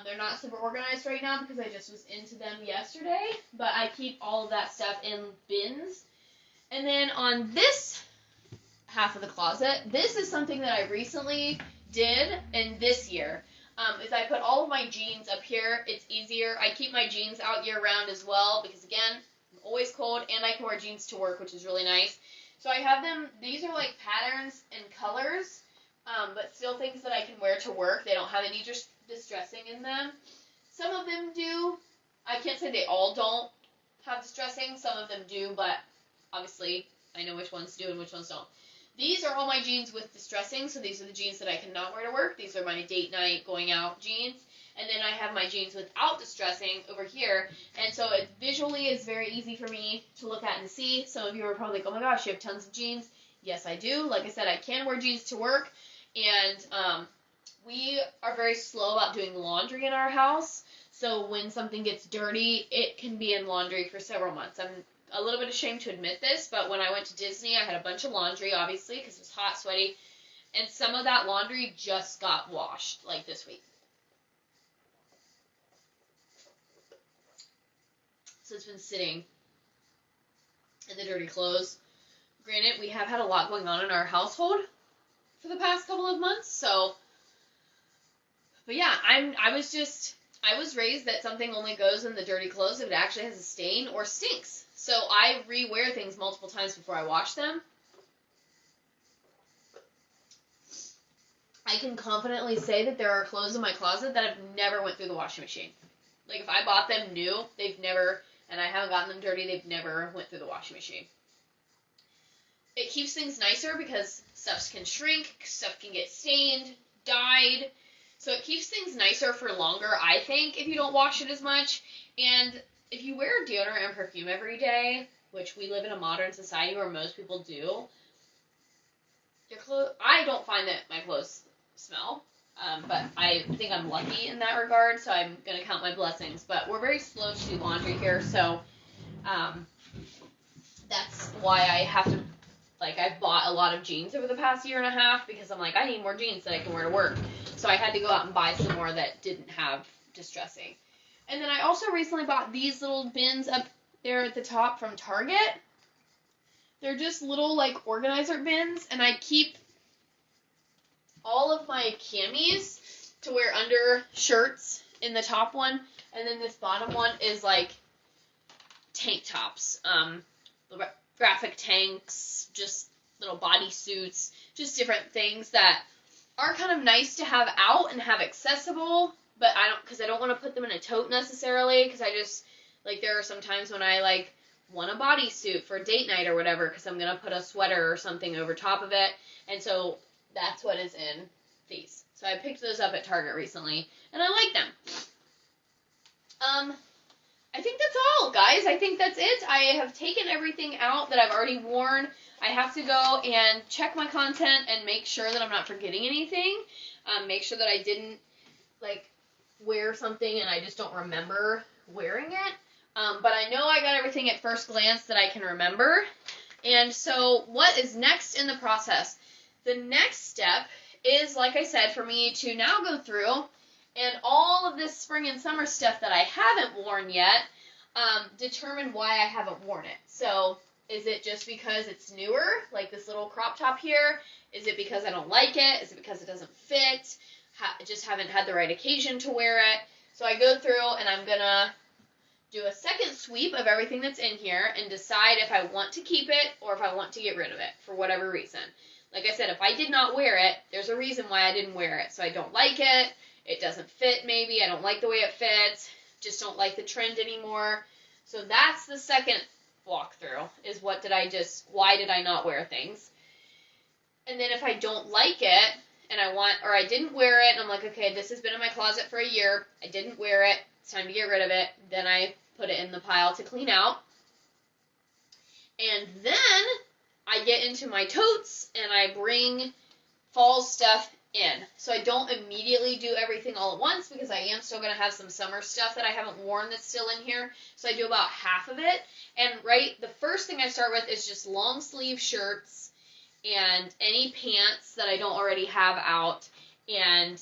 They're not super organized right now because I just was into them yesterday, but I keep all of that stuff in bins. And then on this half of the closet, this is something that I recently did in this year, is I put all of my jeans up here. It's easier. I keep my jeans out year-round as well because, again, I'm always cold, and I can wear jeans to work, which is really nice. So I have them. These are like patterns and colors, but still things that I can wear to work. They don't have any distressing in them. Some of them do. I can't say they all don't have distressing. Some of them do, but obviously I know which ones do and which ones don't. These are all my jeans with distressing, so these are the jeans that I cannot wear to work. These are my date night, going out jeans. And then I have my jeans without distressing over here. And so it visually is very easy for me to look at and see. Some of you are probably like, oh my gosh, you have tons of jeans. Yes, I do. Like I said, I can wear jeans to work. And we are very slow about doing laundry in our house. So when something gets dirty, it can be in laundry for several months. I'm a little bit ashamed to admit this, but when I went to Disney, I had a bunch of laundry, obviously, because it was hot, sweaty, and some of that laundry just got washed, like, this week. So it's been sitting in the dirty clothes. Granted, we have had a lot going on in our household for the past couple of months, so, but yeah, I was raised that something only goes in the dirty clothes if it actually has a stain or stinks. So I re-wear things multiple times before I wash them. I can confidently say that there are clothes in my closet that have never went through the washing machine. Like, if I bought them new, they've never, and I haven't gotten them dirty, they've never went through the washing machine. It keeps things nicer because stuff can shrink, stuff can get stained, dyed. So it keeps things nicer for longer, I think, if you don't wash it as much. And if you wear deodorant and perfume every day, which we live in a modern society where most people do, I don't find that my clothes smell. But I think I'm lucky in that regard, so I'm going to count my blessings. But we're very slow to do laundry here, so that's why I have to, like, I've bought a lot of jeans over the past year and a half because I'm like, I need more jeans that I can wear to work. So I had to go out and buy some more that didn't have distressing. And then I also recently bought these little bins up there at the top from Target. They're just little, like, organizer bins, and I keep all of my camis to wear under shirts in the top one, and then this bottom one is, like, tank tops, graphic tanks, just little bodysuits, just different things that are kind of nice to have out and have accessible, but because I don't want to put them in a tote necessarily, because I just, like, there are some times when I, like, want a bodysuit for date night or whatever, because I'm going to put a sweater or something over top of it, and so that's what is in these. So I picked those up at Target recently, and I like them. I think that's all, guys. I think that's it. I have taken everything out that I've already worn. I have to go and check my content and make sure that I'm not forgetting anything. Make sure that I didn't, like, wear something and I just don't remember wearing it. But I know I got everything at first glance that I can remember. And so what is next in the process? The next step is, like I said, for me to now go through and all of this spring and summer stuff that I haven't worn yet, determine why I haven't worn it. So is it just because it's newer, like this little crop top here? Is it because I don't like it? Is it because it doesn't fit? Just haven't had the right occasion to wear it? So I go through and I'm going to do a second sweep of everything that's in here and decide if I want to keep it or if I want to get rid of it for whatever reason. Like I said, if I did not wear it, there's a reason why I didn't wear it. So I don't like it. It doesn't fit maybe. I don't like the way it fits. Just don't like the trend anymore. So that's the second walkthrough, is why did I not wear things? And then if I don't like it, and I didn't wear it, and I'm like, okay, this has been in my closet for a year, I didn't wear it, it's time to get rid of it, then I put it in the pile to clean out. And then I get into my totes, and I bring fall stuff in. So I don't immediately do everything all at once because I am still going to have some summer stuff that I haven't worn that's still in here. So I do about half of it. And the first thing I start with is just long sleeve shirts and any pants that I don't already have out, and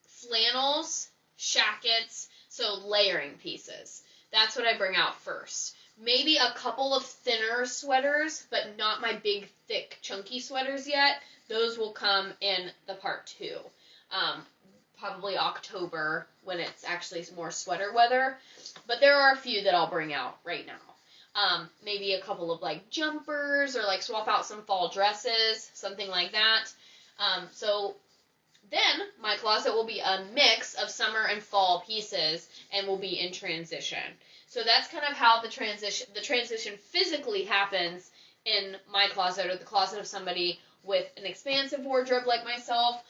flannels, shackets, so layering pieces. That's what I bring out first. Maybe a couple of thinner sweaters, but not my big, thick, chunky sweaters yet. Those will come in the part 2. Probably October, when it's actually more sweater weather. But there are a few that I'll bring out right now. Maybe a couple of, like, jumpers, or, like, swap out some fall dresses, something like that. So then my closet will be a mix of summer and fall pieces and will be in transition. So that's kind of how the transition physically happens in my closet, or the closet of somebody with an expansive wardrobe like myself.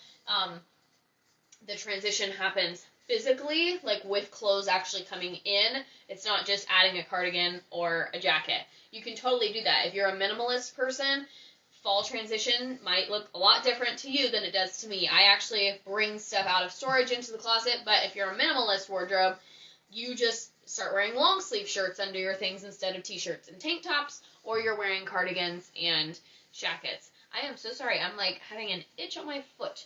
The transition happens physically, like with clothes actually coming in. It's not just adding a cardigan or a jacket. You can totally do that. If you're a minimalist person, fall transition might look a lot different to you than it does to me. I actually bring stuff out of storage into the closet, but if you're a minimalist wardrobe, you just start wearing long sleeve shirts under your things instead of t-shirts and tank tops, or you're wearing cardigans and jackets. I am so sorry. I'm like having an itch on my foot.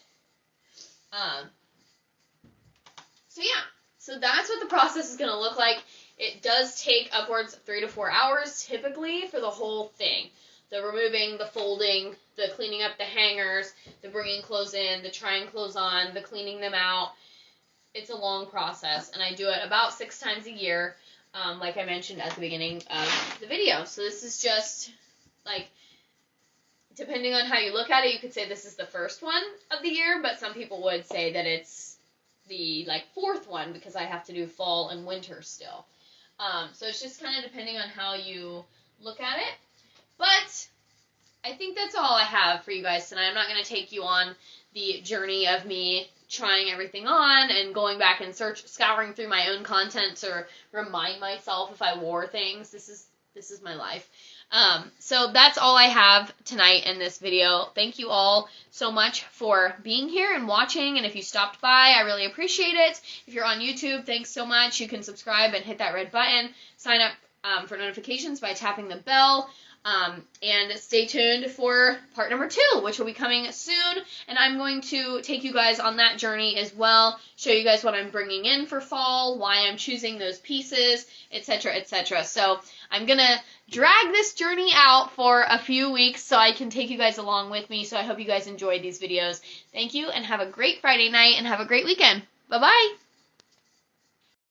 So yeah, so that's what the process is going to look like. It does take upwards of 3 to 4 hours typically for the whole thing. The removing, the folding, the cleaning up the hangers, the bringing clothes in, the trying clothes on, the cleaning them out. It's a long process, and I do it about 6 times a year, like I mentioned at the beginning of the video. So this is just, like, depending on how you look at it, you could say this is the first one of the year, but some people would say that it's the, like, 4th one because I have to do fall and winter still. So it's just kind of depending on how you look at it. But I think that's all I have for you guys tonight. I'm not going to take you on the journey of me trying everything on and going back and scouring through my own content to remind myself if I wore things. This is my life. So that's all I have tonight in this video. Thank you all so much for being here and watching, and if you stopped by, I really appreciate it. If you're on YouTube, thanks so much. You can subscribe and hit that red button. Sign up for notifications by tapping the bell. And stay tuned for part number 2, which will be coming soon, and I'm going to take you guys on that journey as well, show you guys what I'm bringing in for fall, why I'm choosing those pieces, etc., etc. So I'm going to drag this journey out for a few weeks so I can take you guys along with me, so I hope you guys enjoyed these videos. Thank you, and have a great Friday night, and have a great weekend. Bye-bye!